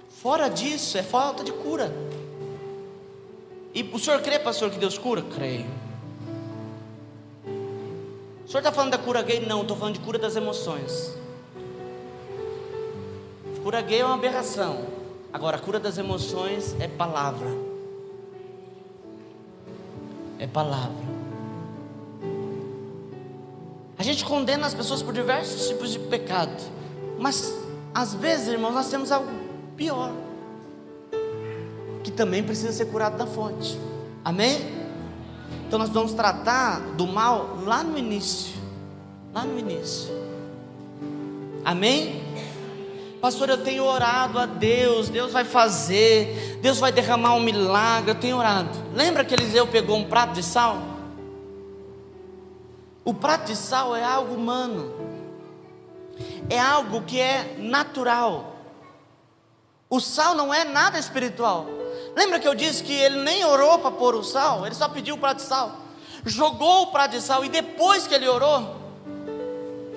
Fora disso, é falta de cura. E o senhor crê, pastor, que Deus cura? Creio. O senhor está falando da cura gay? Não, estou falando de cura das emoções. Cura gay é uma aberração. Agora, a cura das emoções é palavra. É palavra. A gente condena as pessoas por diversos tipos de pecado, mas às vezes, irmãos, nós temos algo pior, que também precisa ser curado da fonte. Amém? Então nós vamos tratar do mal lá no início. Lá no início. Amém? Pastor, eu tenho orado a Deus, Deus vai fazer, Deus vai derramar um milagre, eu tenho orado. Lembra que Eliseu pegou um prato de sal? O prato de sal é algo humano, é algo que é natural. O sal não é nada espiritual. Lembra que eu disse que ele nem orou para pôr o sal? Ele só pediu o prato de sal, jogou o prato de sal e depois que ele orou.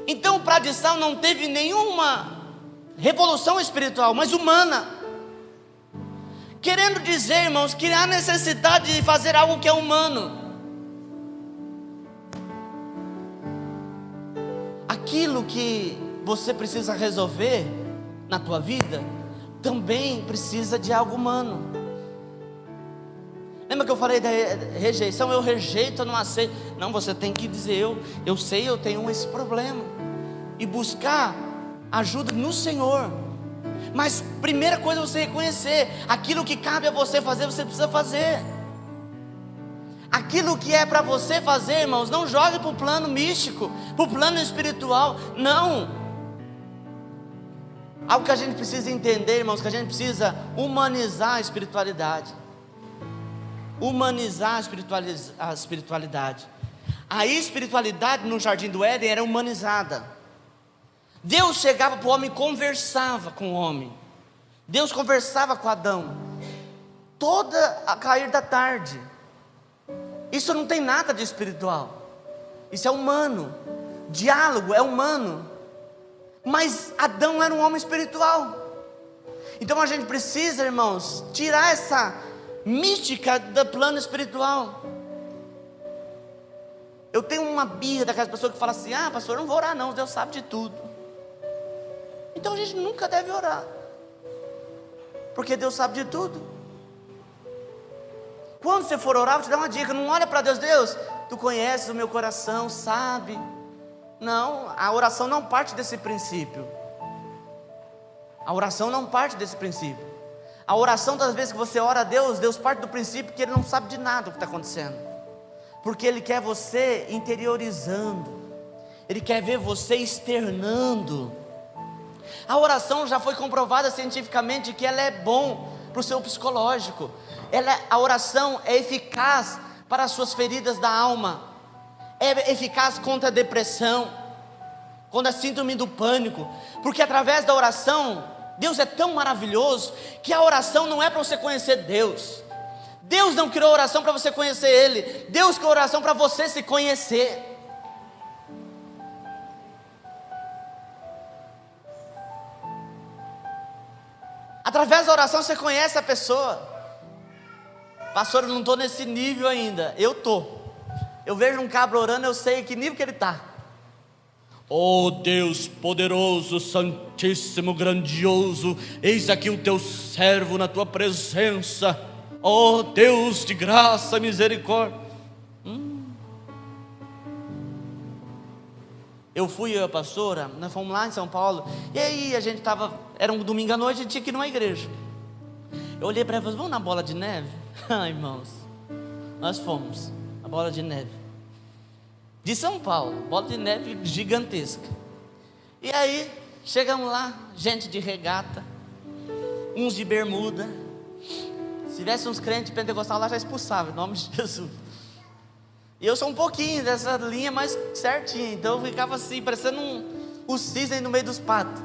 Então o prato de sal não teve nenhuma revolução espiritual, mas humana. Querendo dizer, irmãos, que há necessidade de fazer algo que é humano. Aquilo que você precisa resolver na tua vida também precisa de algo humano. Lembra que eu falei da rejeição? Eu rejeito, eu não aceito. Não, você tem que dizer, eu sei, eu tenho esse problema, e buscar ajuda no Senhor. Mas primeira coisa é você reconhecer aquilo que cabe a você fazer, você precisa fazer. Aquilo que é para você fazer, irmãos, não jogue para o plano místico, para o plano espiritual, não. Algo que a gente precisa entender, irmãos, que a gente precisa humanizar a espiritualidade. Humanizar a espiritualidade. A espiritualidade no jardim do Éden era humanizada. Deus chegava para o homem e conversava com o homem. Deus conversava com Adão toda a cair da tarde. Isso não tem nada de espiritual, isso é humano. Diálogo é humano. Mas Adão era um homem espiritual. Então a gente precisa, irmãos, tirar essa mística do plano espiritual. Eu tenho uma birra daquelas pessoas que falam assim: ah, pastor, eu não vou orar não, Deus sabe de tudo. Então a gente nunca deve orar, porque Deus sabe de tudo. Quando você for orar, eu vou te dar uma dica: não olha para Deus, Deus, tu conheces o meu coração, sabe? Não, a oração não parte desse princípio. A oração não parte desse princípio. A oração, das vezes que você ora a Deus, Deus parte do princípio que Ele não sabe de nada o que está acontecendo, porque Ele quer você interiorizando, Ele quer ver você externando. A oração já foi comprovada cientificamente que ela é bom para o seu psicológico. A oração é eficaz para as suas feridas da alma, é eficaz contra a depressão, contra a síndrome do pânico, porque através da oração, Deus é tão maravilhoso que a oração não é para você conhecer Deus. Deus não criou a oração para você conhecer Ele, Deus criou a oração para você se conhecer. Através da oração você conhece a pessoa. Pastor, eu não estou nesse nível ainda. Eu estou. Eu vejo um cabra orando, eu sei que nível que ele está. Oh Deus poderoso, santíssimo, grandioso, eis aqui o teu servo na tua presença. Oh Deus de graça e misericórdia. Eu e a pastora, nós fomos lá em São Paulo, e aí a gente estava, era um domingo à noite, a gente tinha que ir numa igreja. Eu olhei para ela e falei: vamos na bola de neve? Ah, irmãos, nós fomos na bola de neve de São Paulo, bola de neve gigantesca. E aí, chegamos lá, gente de regata, uns de bermuda. Se tivesse uns crentes pentecostais lá, já expulsava, em nome de Jesus. E eu sou um pouquinho dessa linha mais certinha, então eu ficava assim, parecendo o cisne no meio dos patos.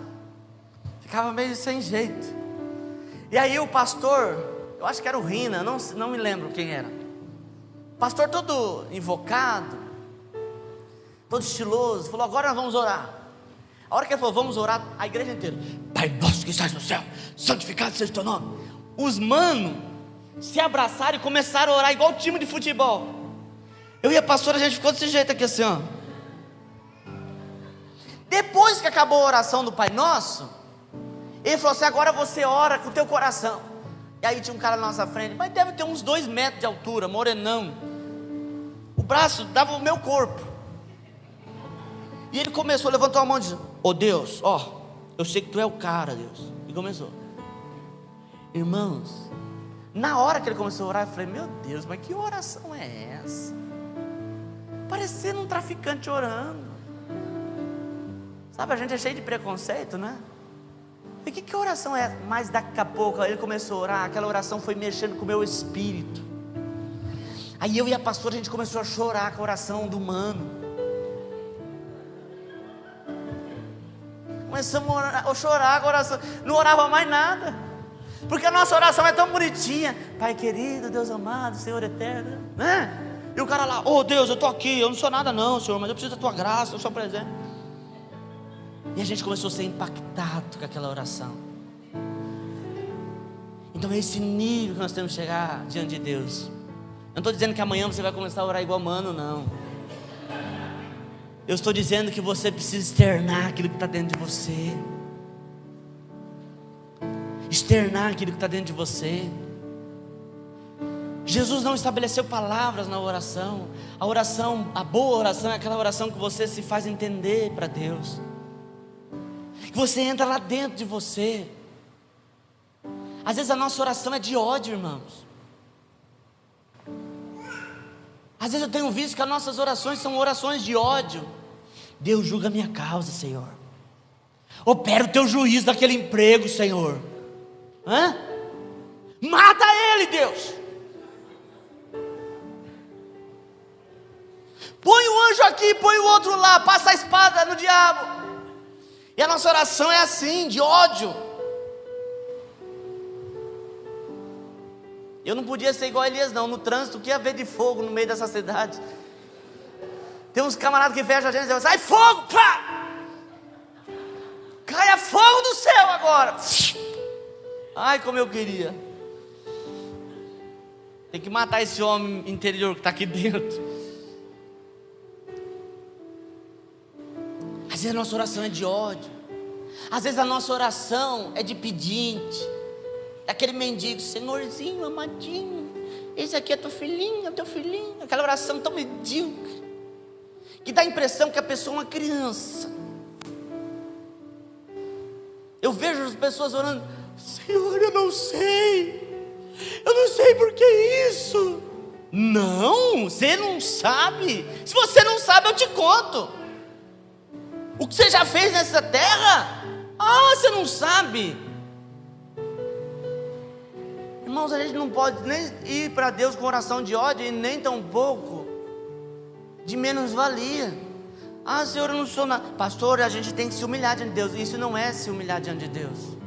Ficava meio sem jeito. E aí o pastor, eu acho que era o Rina, não me lembro quem era. O pastor todo invocado, todo estiloso, falou: agora nós vamos orar. A hora que ele falou vamos orar, a igreja inteira: Pai nosso que estás no céu, santificado seja o teu nome. Os manos se abraçaram e começaram a orar igual time de futebol. Eu e a pastora, a gente ficou desse jeito aqui assim, ó. Depois que acabou a oração do Pai Nosso, Ele falou assim: agora você ora com o teu coração. E aí tinha um cara na nossa frente, mas deve ter uns 2 metros de altura, morenão. O braço dava o meu corpo. E ele começou, levantou a mão e disse: ô Deus, ó, eu sei que tu é o cara, Deus. E começou. Irmãos, na hora que ele começou a orar, eu falei: meu Deus, mas que oração é essa? Parecendo um traficante orando. Sabe, a gente é cheio de preconceito, né? E que oração é? Mas daqui a pouco ele começou a orar. Aquela oração foi mexendo com o meu espírito. Aí eu e a pastora, a gente começou a chorar com a oração do mano. Começamos a chorar com a oração. Não orava mais nada, porque a nossa oração é tão bonitinha. Pai querido, Deus amado, Senhor eterno, né? E o cara lá: ô Deus, eu estou aqui, eu não sou nada não, Senhor, mas eu preciso da tua graça, da sua presença. E a gente começou a ser impactado com aquela oração. Então é esse nível que nós temos que chegar diante de Deus. Eu não estou dizendo que amanhã você vai começar a orar igual mano, não. Eu estou dizendo que você precisa externar aquilo que está dentro de você. Externar aquilo que está dentro de você. Jesus não estabeleceu palavras na oração. A oração, a boa oração é aquela oração que você se faz entender para Deus, que você entra lá dentro de você. Às vezes a nossa oração é de ódio, irmãos. Às vezes eu tenho visto que as nossas orações são orações de ódio. Deus, julga a minha causa, Senhor. Opera o teu juízo daquele emprego, Senhor. Hã? Mata ele, Deus. Põe um anjo aqui, põe o outro lá, passa a espada no diabo. E a nossa oração é assim, de ódio. Eu não podia ser igual a Elias não. No trânsito, o que ia haver de fogo no meio dessa cidade? Tem uns camaradas que fecham a gente e dizem: sai fogo, pá! Caia fogo do céu agora. Ai, como eu queria. Tem que matar esse homem interior que está aqui dentro. Às vezes a nossa oração é de ódio. Às vezes a nossa oração é de pedinte. É aquele mendigo: Senhorzinho, amadinho, esse aqui é teu filhinho, é teu filhinho. Aquela oração tão medíocre, que dá a impressão que a pessoa é uma criança. Eu vejo as pessoas orando: Senhor, eu não sei por que isso. Não, você não sabe. Se você não sabe, eu te conto o que você já fez nessa terra. Ah, você não sabe. Irmãos, a gente não pode nem ir para Deus com oração de ódio, e nem tampouco de menos-valia. Ah, Senhor, eu não sou nada. Pastor, a gente tem que se humilhar diante de Deus. Isso não é se humilhar diante de Deus.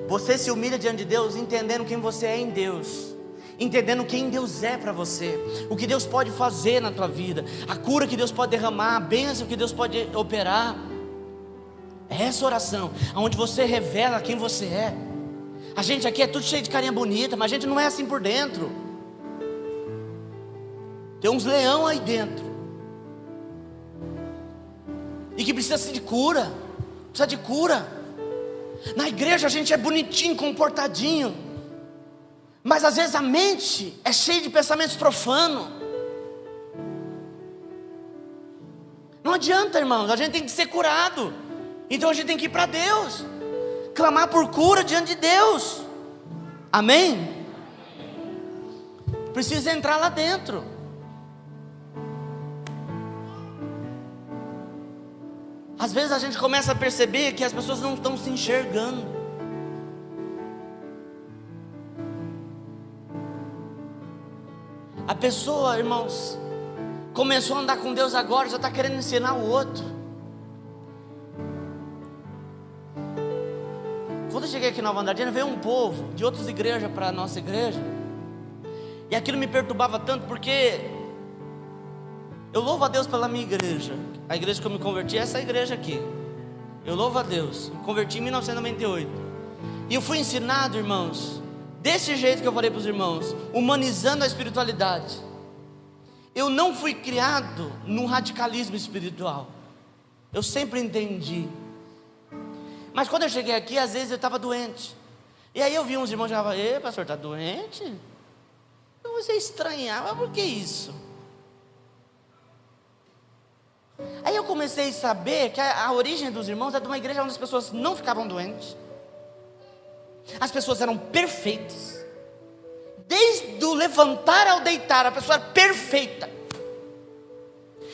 Você se humilha diante de Deus entendendo quem você é em Deus, entendendo quem Deus é para você, o que Deus pode fazer na tua vida, a cura que Deus pode derramar, a bênção que Deus pode operar. É essa oração, onde você revela quem você é. A gente aqui é tudo cheio de carinha bonita, mas a gente não é assim por dentro. Tem uns leão aí dentro, e que precisa de cura. Precisa de cura. Na igreja a gente é bonitinho, comportadinho, mas às vezes a mente é cheia de pensamentos profanos. Não adianta, irmãos, a gente tem que ser curado. Então a gente tem que ir para Deus, clamar por cura diante de Deus. Amém? Precisa entrar lá dentro. Às vezes a gente começa a perceber que as pessoas não estão se enxergando. A pessoa, irmãos, começou a andar com Deus agora, já está querendo ensinar o outro. Quando eu cheguei aqui em Nova Andradina, veio um povo de outras igrejas para a nossa igreja, e aquilo me perturbava tanto, porque eu louvo a Deus pela minha igreja. A igreja que eu me converti é essa igreja aqui. Eu louvo a Deus. Me converti em 1998. E eu fui ensinado, irmãos, desse jeito que eu falei para os irmãos, humanizando a espiritualidade. Eu não fui criado num radicalismo espiritual. Eu sempre entendi. Mas quando eu cheguei aqui, às vezes eu estava doente. E aí eu vi uns irmãos que falavam: ei, pastor, está doente? Então você estranhava, por que isso? Aí eu comecei a saber que a origem dos irmãos é de uma igreja onde as pessoas não ficavam doentes. As pessoas eram perfeitas. Desde o levantar ao deitar, a pessoa era perfeita.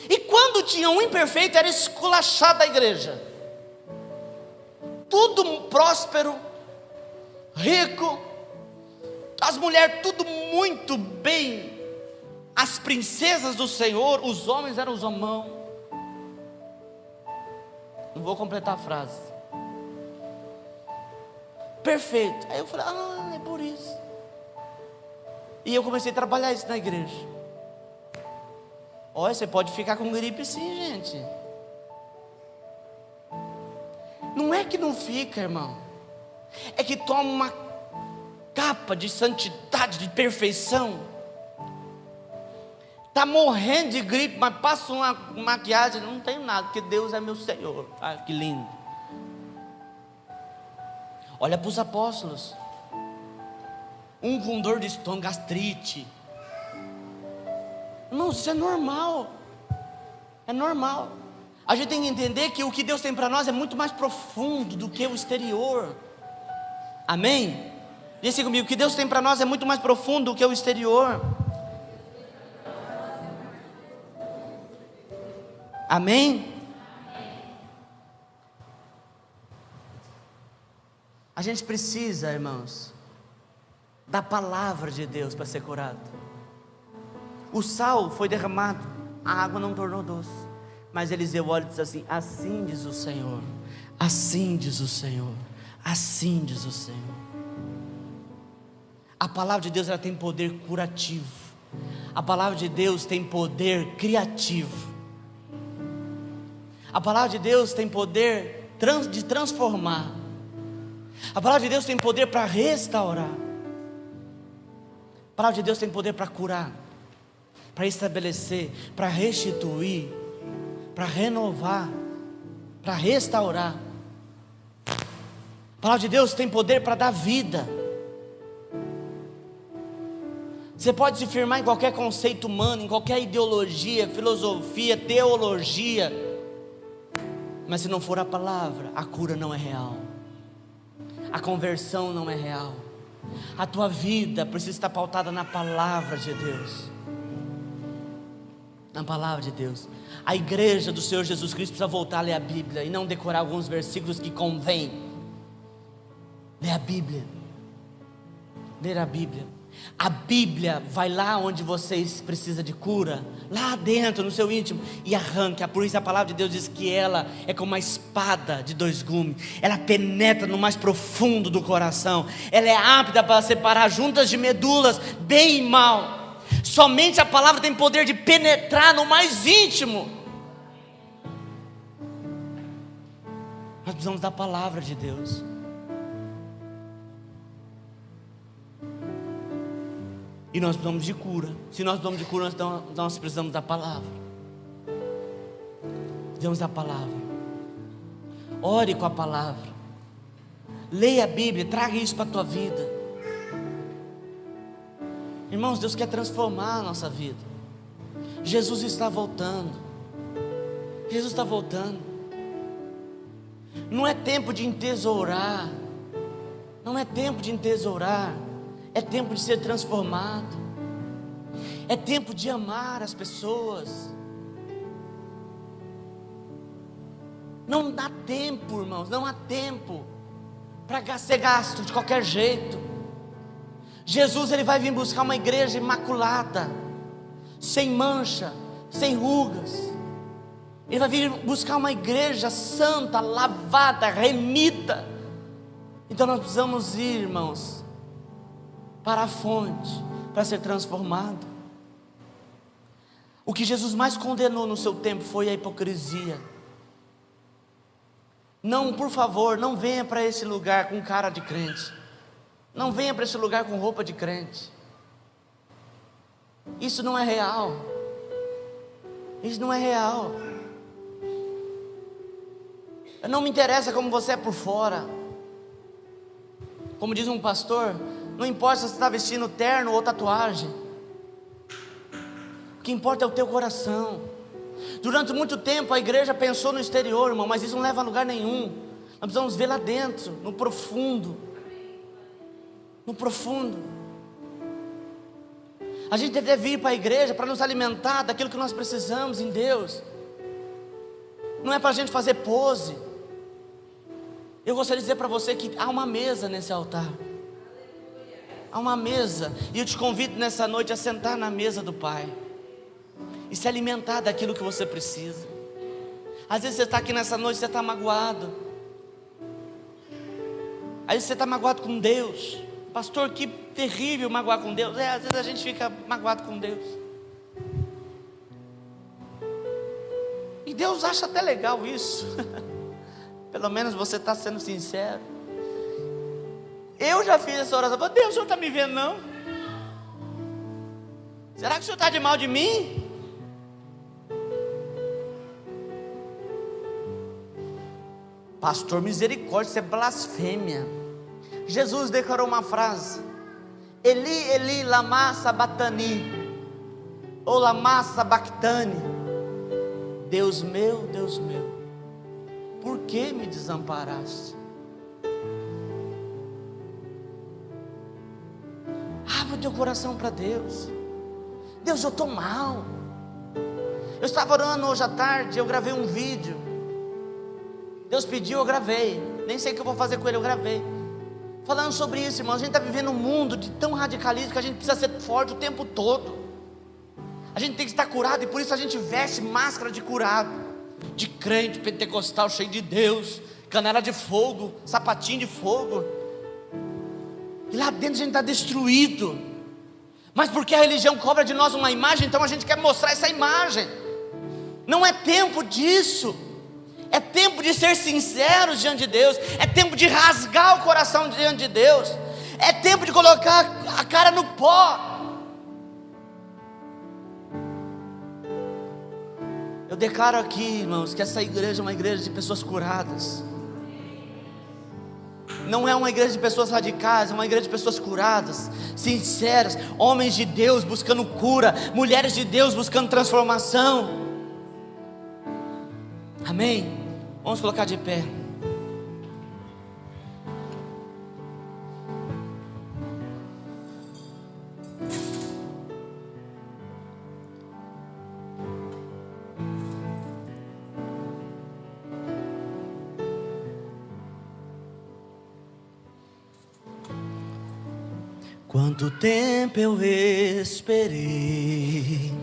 E quando tinha um imperfeito, era esculachado da igreja. Tudo próspero, rico, as mulheres tudo muito bem, as princesas do Senhor, os homens eram os homão. Não vou completar a frase. Perfeito. Aí eu falei: é por isso. E eu comecei a trabalhar isso na igreja. Olha, você pode ficar com gripe sim, gente. Não é que não fica, irmão. É que toma uma capa de santidade, de perfeição. Está morrendo de gripe, mas passa uma maquiagem, não tenho nada, porque Deus é meu Senhor. Ah, que lindo. Olha para os apóstolos. Um com dor de estômago, gastrite. Irmão, isso é normal. É normal. A gente tem que entender que o que Deus tem para nós é muito mais profundo do que o exterior. Amém? Diz comigo, o que Deus tem para nós é muito mais profundo do que o exterior. Amém? A gente precisa, irmãos, da palavra de Deus para ser curado. O sal foi derramado, a água não tornou doce. Mas Eliseu olha e diz assim: assim diz o Senhor, assim diz o Senhor, assim diz o Senhor. A palavra de Deus, ela tem poder curativo. A palavra de Deus tem poder criativo. A palavra de Deus tem poder de transformar. A palavra de Deus tem poder para restaurar. A palavra de Deus tem poder para curar, para estabelecer, para restituir, para renovar, para restaurar. A palavra de Deus tem poder para dar vida. Você pode se firmar em qualquer conceito humano, em qualquer ideologia, filosofia, teologia, mas se não for a palavra, a cura não é real, a conversão não é real. A tua vida precisa estar pautada na palavra de Deus. Na palavra de Deus. A igreja do Senhor Jesus Cristo precisa voltar a ler a Bíblia e não decorar alguns versículos que convém. Ler a Bíblia. Ler a Bíblia. A Bíblia vai lá onde vocês precisam de cura, lá dentro, no seu íntimo, e arranca. Por isso a palavra de Deus diz que ela é como uma espada de dois gumes. Ela penetra no mais profundo do coração. Ela é apta para separar juntas de medulas, bem e mal. Somente a palavra tem poder de penetrar no mais íntimo. Nós precisamos da palavra de Deus. E nós precisamos de cura. Se nós precisamos de cura, nós precisamos da palavra. Precisamos da palavra. Ore com a palavra. Leia a Bíblia, traga isso para a tua vida. Irmãos, Deus quer transformar a nossa vida. Jesus está voltando. Jesus está voltando. Não é tempo de entesourar. Não é tempo de entesourar. É tempo de ser transformado. É tempo de amar as pessoas. Não dá tempo, irmãos, não há tempo para ser gasto de qualquer jeito. Jesus, ele vai vir buscar uma igreja imaculada, sem mancha, sem rugas. Ele vai vir buscar uma igreja santa, lavada, remida. Então nós precisamos ir, irmãos, para a fonte, para ser transformado. O que Jesus mais condenou no seu tempo foi a hipocrisia. Não, por favor, não venha para esse lugar com cara de crente. Não venha para esse lugar com roupa de crente. Isso não é real. Isso não é real. Não me interessa como você é por fora. Como diz um pastor, não importa se você está vestindo terno ou tatuagem. O que importa é o teu coração. Durante muito tempo a igreja pensou no exterior, irmão, mas isso não leva a lugar nenhum. Nós precisamos ver lá dentro, no profundo. No profundo. A gente deve vir para a igreja para nos alimentar daquilo que nós precisamos em Deus. Não é para a gente fazer pose. Eu gostaria de dizer para você que há uma mesa nesse altar. Há uma mesa. E eu te convido nessa noite a sentar na mesa do Pai e se alimentar daquilo que você precisa. Às vezes você está aqui nessa noite e você está magoado. Às vezes você está magoado com Deus. Pastor, que terrível magoar com Deus. Às vezes a gente fica magoado com Deus. E Deus acha até legal isso. Pelo menos você está sendo sincero. Eu já fiz essa oração. Deus, o Senhor está me vendo não? Será que o Senhor está de mal de mim? Pastor, misericórdia, isso é blasfêmia. Jesus declarou uma frase: Eli, Eli, lama sabatani, ou lama sabactani. Deus meu, por que me desamparaste? Abra o teu coração para Deus. Deus, eu estou mal. Eu estava orando hoje à tarde, eu gravei um vídeo. Deus pediu, eu gravei. Nem sei o que eu vou fazer com ele, eu gravei. Falando sobre isso, irmão. A gente está vivendo um mundo de tão radicalismo que a gente precisa ser forte o tempo todo. A gente tem que estar curado e por isso a gente veste máscara de curado, de crente pentecostal cheio de Deus, canela de fogo, sapatinho de fogo. E lá dentro a gente está destruído. Mas porque a religião cobra de nós uma imagem, então a gente quer mostrar essa imagem. Não é tempo disso. É tempo de ser sinceros diante de Deus. É tempo de rasgar o coração diante de Deus. É tempo de colocar a cara no pó. Eu declaro aqui, irmãos, que essa igreja é uma igreja de pessoas curadas. Não é uma igreja de pessoas radicais, é uma igreja de pessoas curadas, sinceras, homens de Deus buscando cura, mulheres de Deus buscando transformação. Amém? Vamos colocar de pé. Quanto tempo eu esperei,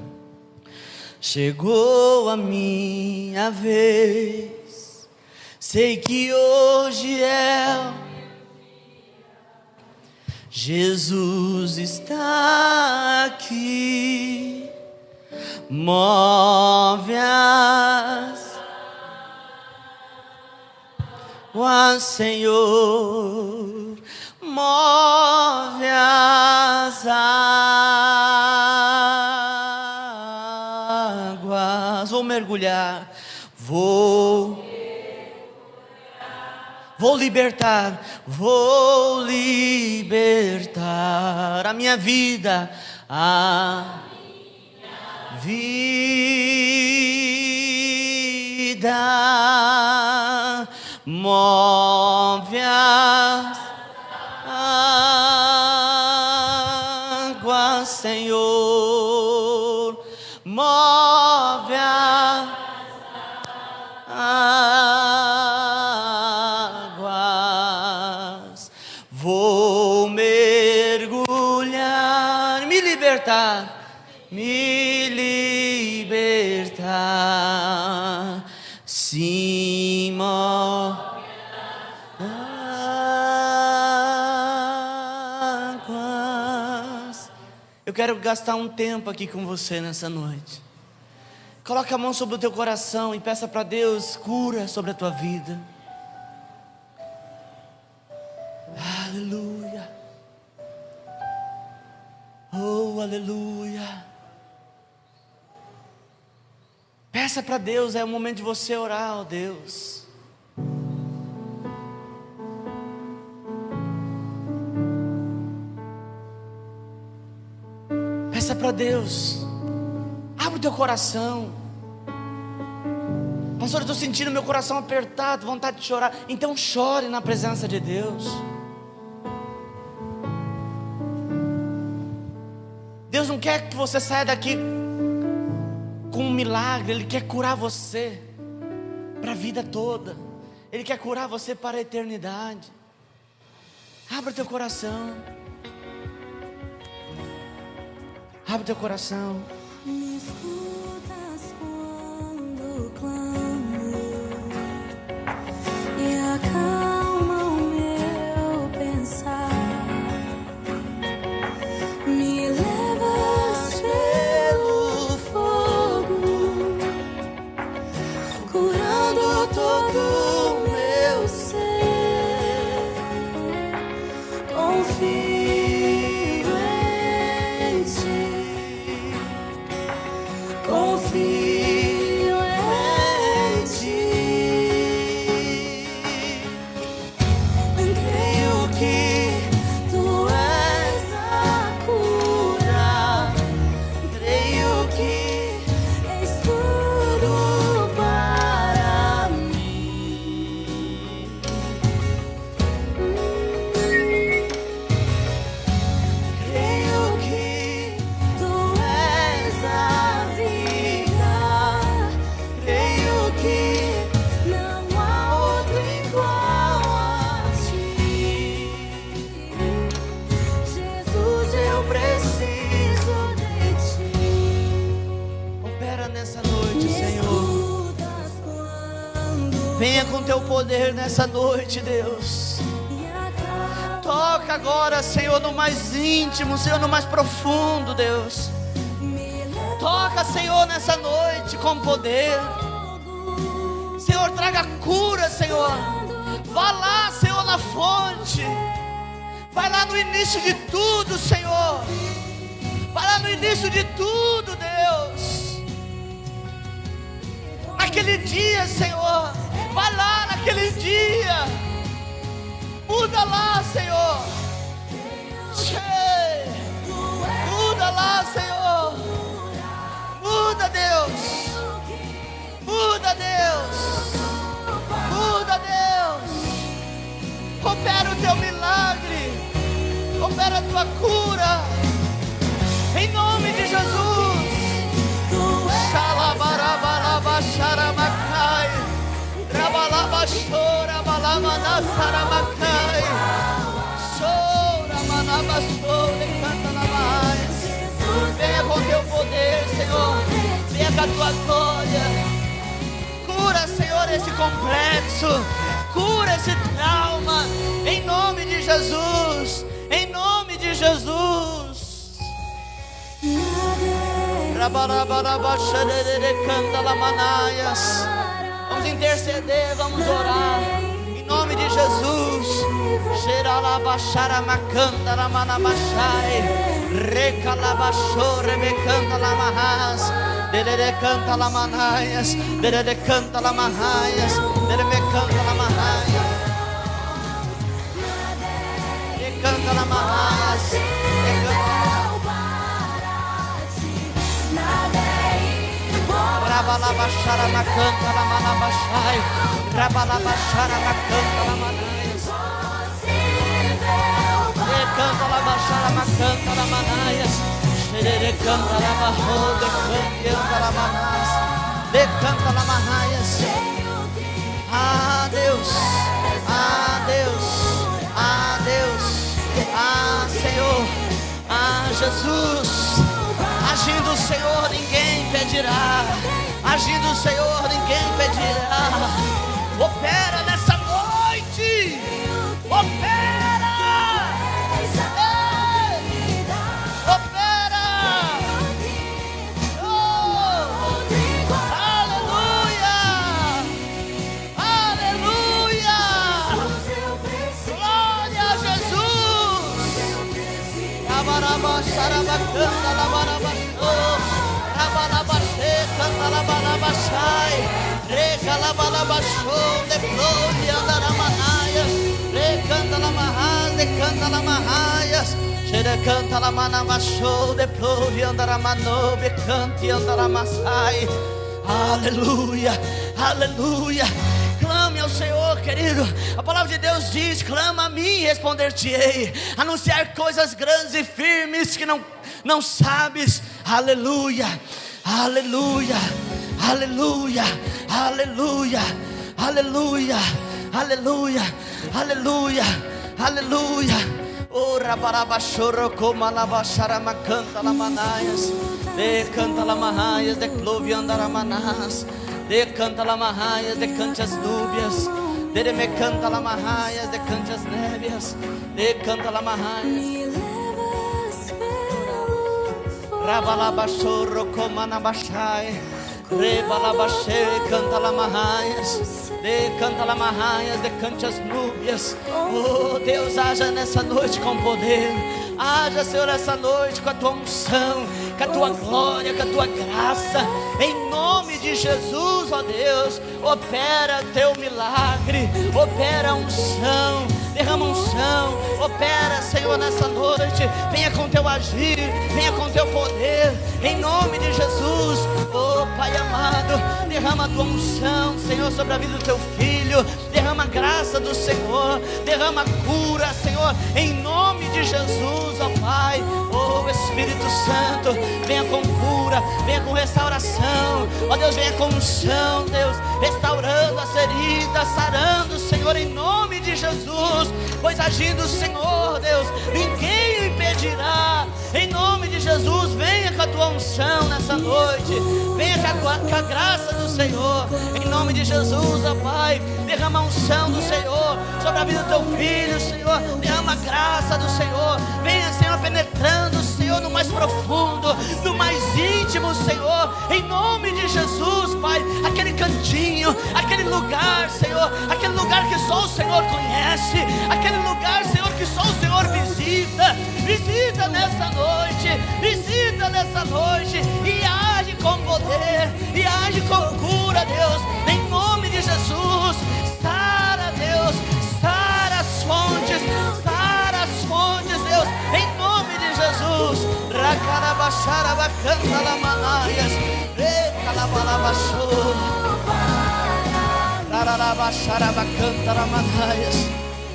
chegou a minha vez. Sei que hoje é, Jesus está aqui. Move as Senhor, move as águas. Vou mergulhar, vou libertar, vou libertar a minha vida, move as águas, Senhor, move as águas. Vou mergulhar, me libertar, sim, move águas. Eu quero gastar um tempo aqui com você nessa noite. Coloque a mão sobre o teu coração e peça para Deus cura sobre a tua vida. Aleluia. Oh, aleluia. Peça para Deus, é o momento de você orar, ó Deus. para Deus. Abre o teu coração. Pastor, eu estou sentindo meu coração apertado, vontade de chorar. Então chore na presença de Deus. Deus não quer que você saia daqui com um milagre. Ele quer curar você para a vida toda. Ele quer curar você para a eternidade. Abra teu coração. Abre teu coração. Me escutas quando clamo e acalma o meu pensar. Me levas pelo fogo, curando todo o meu ser. Confio em ti. Confio em ti. Creio que tu és a cura. Creio que és tudo para mim. Creio que tu és a vida. Creio que não há outro igual a ti. Jesus, eu preciso de ti. Opera nessa noite, Me Senhor. escutas quando Venha com teu poder nessa noite, Deus. e acalma Toca agora, Senhor, no mais íntimo, Senhor, no mais profundo, Deus. me leva Toca, Senhor, nessa noite com poder. Senhor, traga cura, Senhor. Vá lá, Senhor, na fonte. Vai lá no início de tudo, Senhor. Vai lá no início de tudo, Deus. Naquele dia, Senhor. Vai lá naquele dia. Muda lá, Senhor. Che. Muda lá, Senhor. Muda, Deus. Muda, Deus. Muda, Deus. Opera o teu milagre. Opera a tua cura. Em nome de Jesus. Xalabarabalabacharamakai. Rabalabachora, balamanasaramakai. Chora, manabachore, canta na mais. Venha com teu poder, Senhor. Venha com a tua glória. Cura, Senhor, esse complexo. Cura esse trauma. Em nome de Jesus. Em nome de Jesus. Rabarabarabacharere-canta-lamanaias. Vamos interceder, vamos orar. Em nome de Jesus. Xeralabacharamacantaramanabaxai. Recalabachore-becanta-lamahas. Derere-canta-lamanaias. Derere-canta-lamahaias. Derere-canta-lamahaias. Recanta-lamahaias. Rabalabacharamacantalamanabaxai. Rabalabacharamacantalamanias. Decanta-labacharamacantalamanias. Xererecanta-labarro, decanta-lamanaias. Decanta-lamanaias. Ah, Deus. Ah, Deus. Ah, Deus. Ah, Senhor. Ah, Jesus. Agindo o Senhor, ninguém pedirá. Agindo o Senhor, ninguém pedirá. Opera nessa noite. Opera. Ei. Opera. Oh. Aleluia. Aleluia. Glória a Jesus. Rabarabacharabacanta, labarabachô. Rabalabaxê, canta, labarabaxai. Recalabalabachô, leploria, andaramanaias. Recanta, lamarras, decanta, lamarraias. Canta la mana machou de plovi andara mano becante andara masai. Aleluia, aleluia. Clame ao Senhor, querido. A palavra de Deus diz: clama a mim e responder-te-ei. Anunciar coisas grandes e firmes que não sabes. Aleluia, aleluia, aleluia, aleluia, aleluia, aleluia, aleluia, aleluia. Ora barabachoro como alabachara macanta la manaias. De canta la mahaias de clovi andaramanás. De canta la mahaias de cantas núbias. De me canta la mahaias de cantas nébias. De canta la mahaias. Rabalabachoro como anabachai. Rebalabache canta la mahaias. De canta la mahaias de cantas núbias. Oh Deus, haja nessa noite com poder. Haja, Senhor, essa noite com a tua unção, com a tua glória, com a tua graça. Em nome de Jesus, ó Deus, opera teu milagre, opera unção, derrama unção, opera, Senhor, nessa noite. Venha com teu agir, venha com teu poder, em nome de Jesus. Oh Pai amado, derrama a tua unção, Senhor, sobre a vida do teu filho. Derrama a graça do Senhor, derrama a cura, Senhor, em nome de Jesus, ó Pai. Oh Espírito Santo, venha com cura, venha com restauração, ó Deus, venha com unção, Deus, restaurando as feridas, sarando, Senhor, em nome de Jesus. Pois agindo o Senhor, Deus, ninguém o impedirá. Em nome de Jesus, venha com a tua unção nessa noite, venha com a graça do Senhor, em nome de Jesus, ó Pai. Derrama a unção do Senhor sobre a vida do teu filho, Senhor. Derrama a graça do Senhor. Venha, Senhor, penetrando, Senhor, no mais profundo, no mais íntimo, Senhor, em nome de Jesus, Pai. Aquele cantinho, aquele lugar, Senhor, aquele lugar que só o Senhor conhece, aquele lugar, Senhor, que só o Senhor visita. Visita nessa noite e age com poder, e age com cura, Deus, em nome de Jesus. Sara, Deus, sara as fontes, Deus, em nome de Jesus. Racarabachara bacanta la manaias, recalabalabachou, rarabachara bacanta la manaias,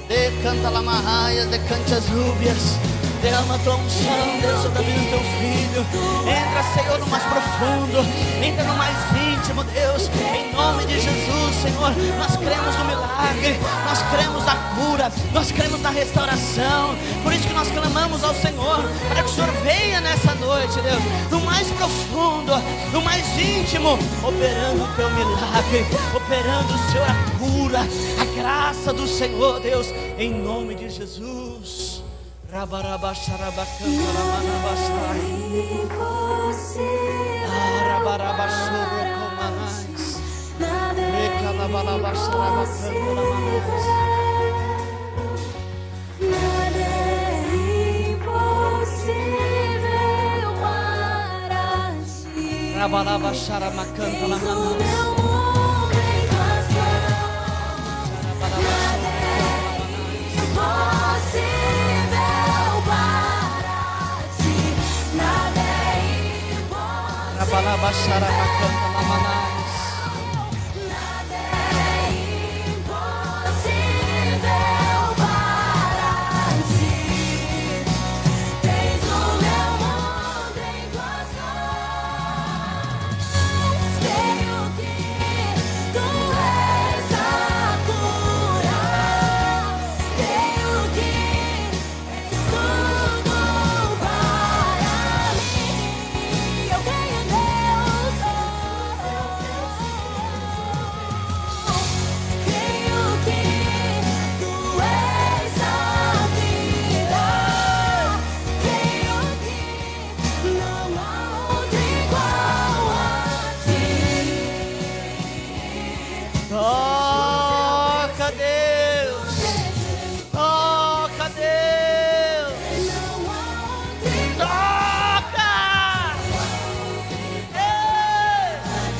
decanta la manaias, decanta as rúbias. Derrama a tua unção, Deus, sobre a vida do teu filho. Entra, Senhor, no mais profundo, entra no mais íntimo, Deus, em nome de Jesus, Senhor. Nós cremos no milagre, nós cremos na cura, nós cremos na restauração. Por isso que nós clamamos ao Senhor, para que o Senhor venha nessa noite, Deus, no mais profundo, no mais íntimo, operando o teu milagre, operando, Senhor, a cura, a graça do Senhor, Deus, em nome de Jesus. Rabarabacharabacanta lamanabasai. Arabarabachoro comanais. Recalabalabacharabacanta lamanais. Nada é impossível para ti. Rabalabacharabacanta lamanais. Rabalabachara macanta lamanais. Nada é impossível para ti. Tens o meu mundo em tuas mãos. Creio que tu és a cura. Creio que és tudo para mim. Eu creio em Deus. Creio que tu és a vida. Creio que não há outro igual a ti. Toca, Deus. Toca, Deus. Não há outro igual. Toca. Ei.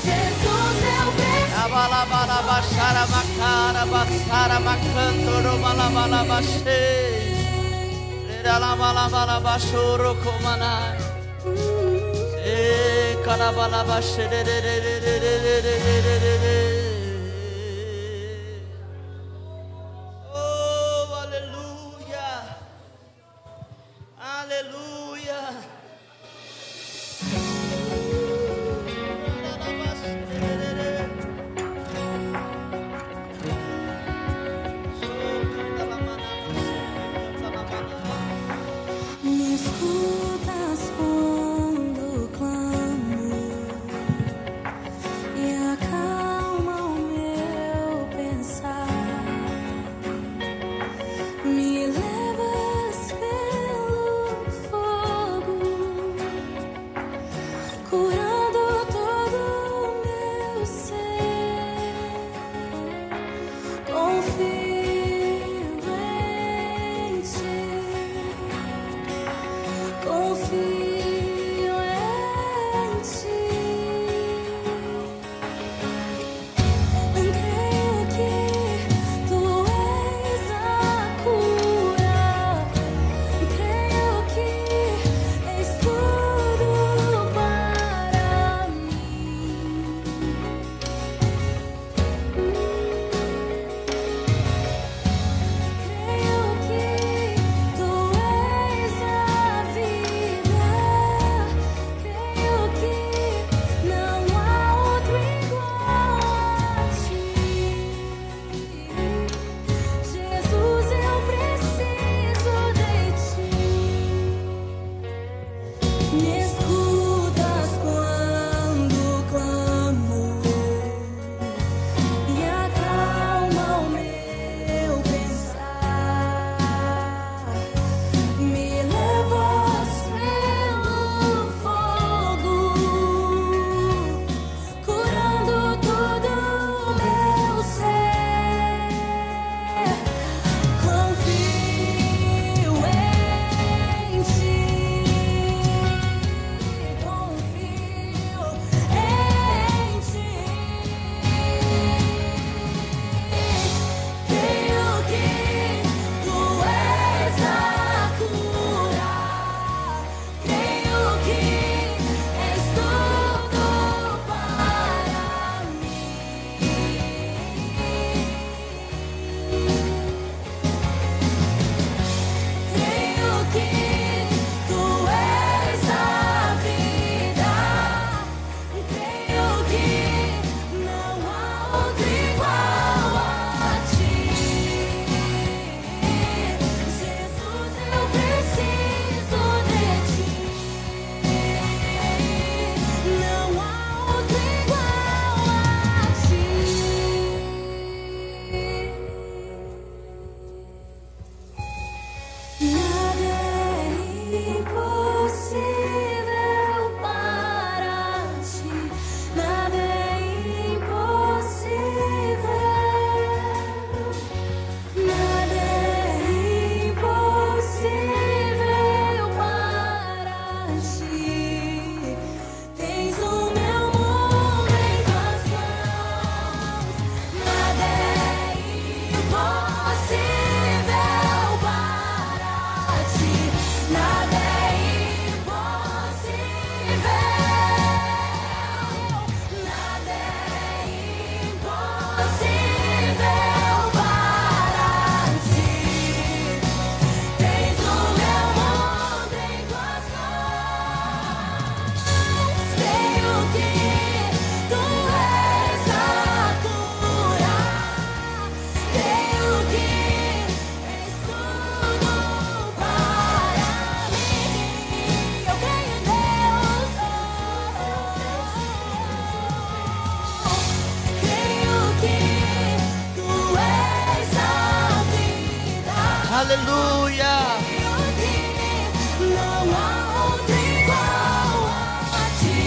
Jesus, eu preciso. Rabalabachara macara, baçara macanto, robalabalabache. Oh, aleluia. Aleluia. Me escutas quando clamo e acalma o meu pensar. Me levas pelo fogo, curando todo o meu ser. Confio em ti. Confio em ti. Creio que tu és a cura. Creio que és tudo para mim. Creio que tu és a vida. Creio que não há outro igual a ti. Jesus, eu preciso de ti. Me escutas quando clamo e acalma o meu pensar. Me levas pelo fogo, curando todo o meu ser. Confio em ti. Confio em ti. Creio que tu és a cura. Creio que és tudo para mim. Creio que tu és a vida. Creio que não há outro igual a ti. Jesus, eu preciso de ti. Não há outro igual a ti. Nada é impossível para ti. Nada é impossível. Nada é impossível para ti. Tens o meu mundo em tuas mãos. Nada é impossível para ti. Nada é impossível. Nada é impossível para ti. Tens o meu mundo em tuas mãos. Creio que tu és a cura. Creio que és tudo para mim. Eu creio em Deus. Creio que tu és a vida. Aleluia. Não há outro igual a ti.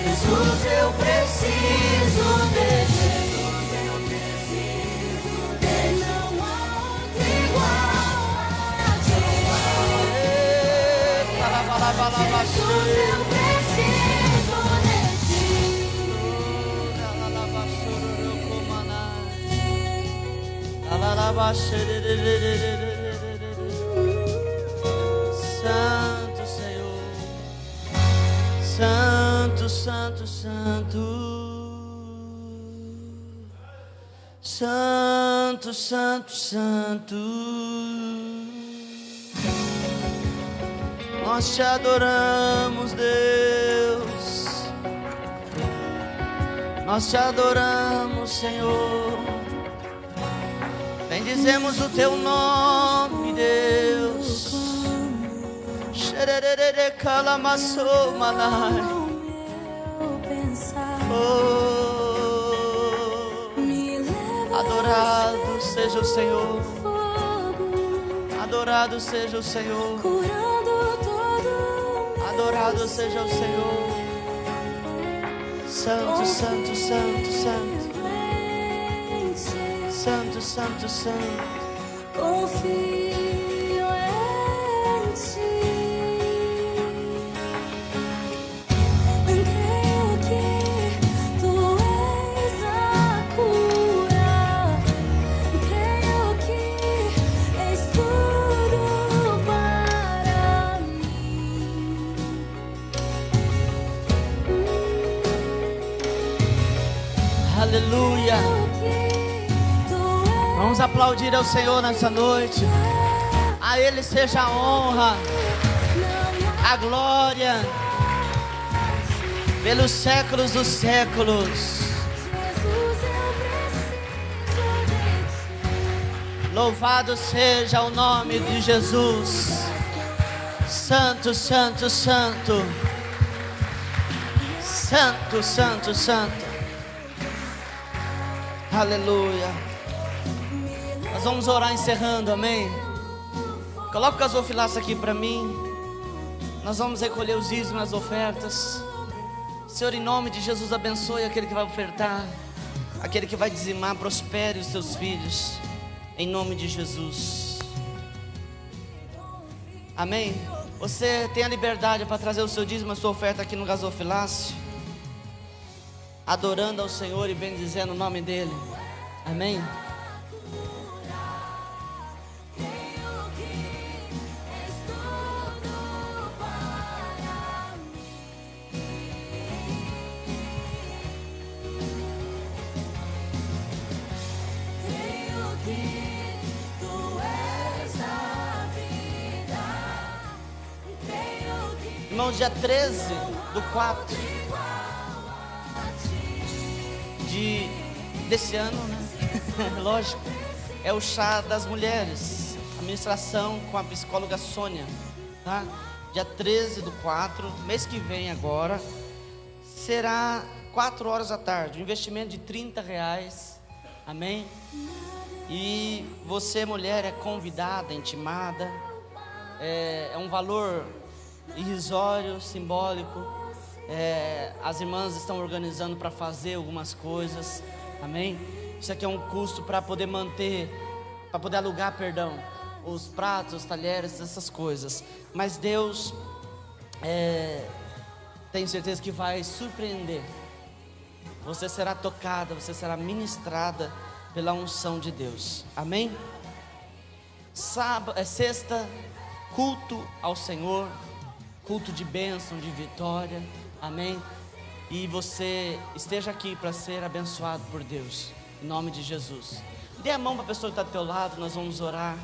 Jesus, eu preciso de Jesus, eu preciso de. Não há outro igual a ti. Jesus, eu preciso de ti. La la la Santo Senhor, Santo, Santo, Santo, Santo, Santo, Santo. Nós te adoramos, Deus. Nós te adoramos, Senhor. Bendizemos o teu nome, Deus. Xererere calamaçou, manai. Adorado seja o Senhor. Adorado seja o Senhor. Adorado seja o Senhor. Santo, Santo, Santo, Santo. Santo, Santo, Santo. Confio em ti. Creio que tu és a cura. Creio que és tudo para mim. Aleluia. Vamos aplaudir ao Senhor nessa noite. A Ele seja a honra, a glória, pelos séculos dos séculos. Louvado seja o nome de Jesus. Santo, Santo, Santo. Santo, Santo, Santo. Aleluia. Nós vamos orar encerrando, amém? Coloca o gasofilaço aqui para mim. Nós vamos recolher os dízimos, as ofertas. Senhor, em nome de Jesus, abençoe aquele que vai ofertar, aquele que vai dizimar, prospere os teus filhos, em nome de Jesus. Amém? Você tem a liberdade para trazer o seu dízimo, a sua oferta aqui no gasofilaço, adorando ao Senhor e bendizendo o nome dEle. Amém? Irmãos, dia 13/4 desse ano, né? Lógico, é o chá das mulheres, a ministração com a psicóloga Sônia, tá? Dia 13/4, mês que vem agora, será 4 horas da tarde, um investimento de R$30, amém? E você, mulher, é convidada, intimada, é um valor irrisório, simbólico. As irmãs estão organizando para fazer algumas coisas, amém? Isso aqui é um custo para poder manter, para poder alugar, perdão, os pratos, os talheres, essas coisas. Mas Deus, tenho certeza que vai surpreender. Você será tocada, você será ministrada pela unção de Deus, amém? Sexta, culto ao Senhor, culto de bênção, de vitória, amém? E você esteja aqui para ser abençoado por Deus, em nome de Jesus. Dê a mão para a pessoa que está do teu lado, nós vamos orar.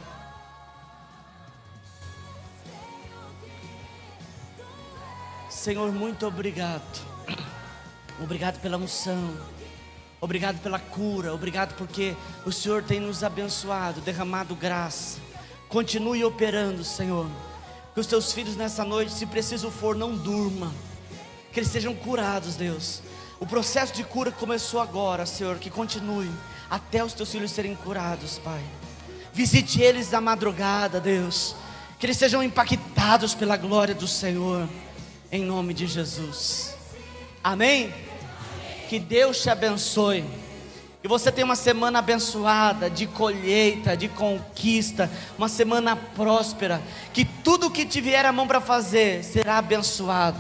Senhor, muito obrigado. Obrigado pela unção, obrigado pela cura, obrigado porque o Senhor tem nos abençoado, derramado graça. Continue operando, Senhor. Que os teus filhos nessa noite, se preciso for, não durma. Que eles sejam curados, Deus. O processo de cura começou agora, Senhor. Que continue até os teus filhos serem curados, Pai. Visite eles na madrugada, Deus. Que eles sejam impactados pela glória do Senhor, em nome de Jesus. Amém? Que Deus te abençoe. Que você tenha uma semana abençoada, de colheita, de conquista, uma semana próspera. Que tudo que te vier a mão para fazer será abençoado.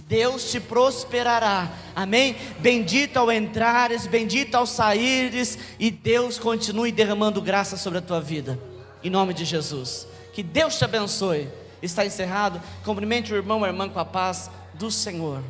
Deus te prosperará, amém? Bendito ao entrares, bendito ao saíres, e Deus continue derramando graça sobre a tua vida, em nome de Jesus. Que Deus te abençoe. Está encerrado. Cumprimente o irmão e a irmã com a paz do Senhor.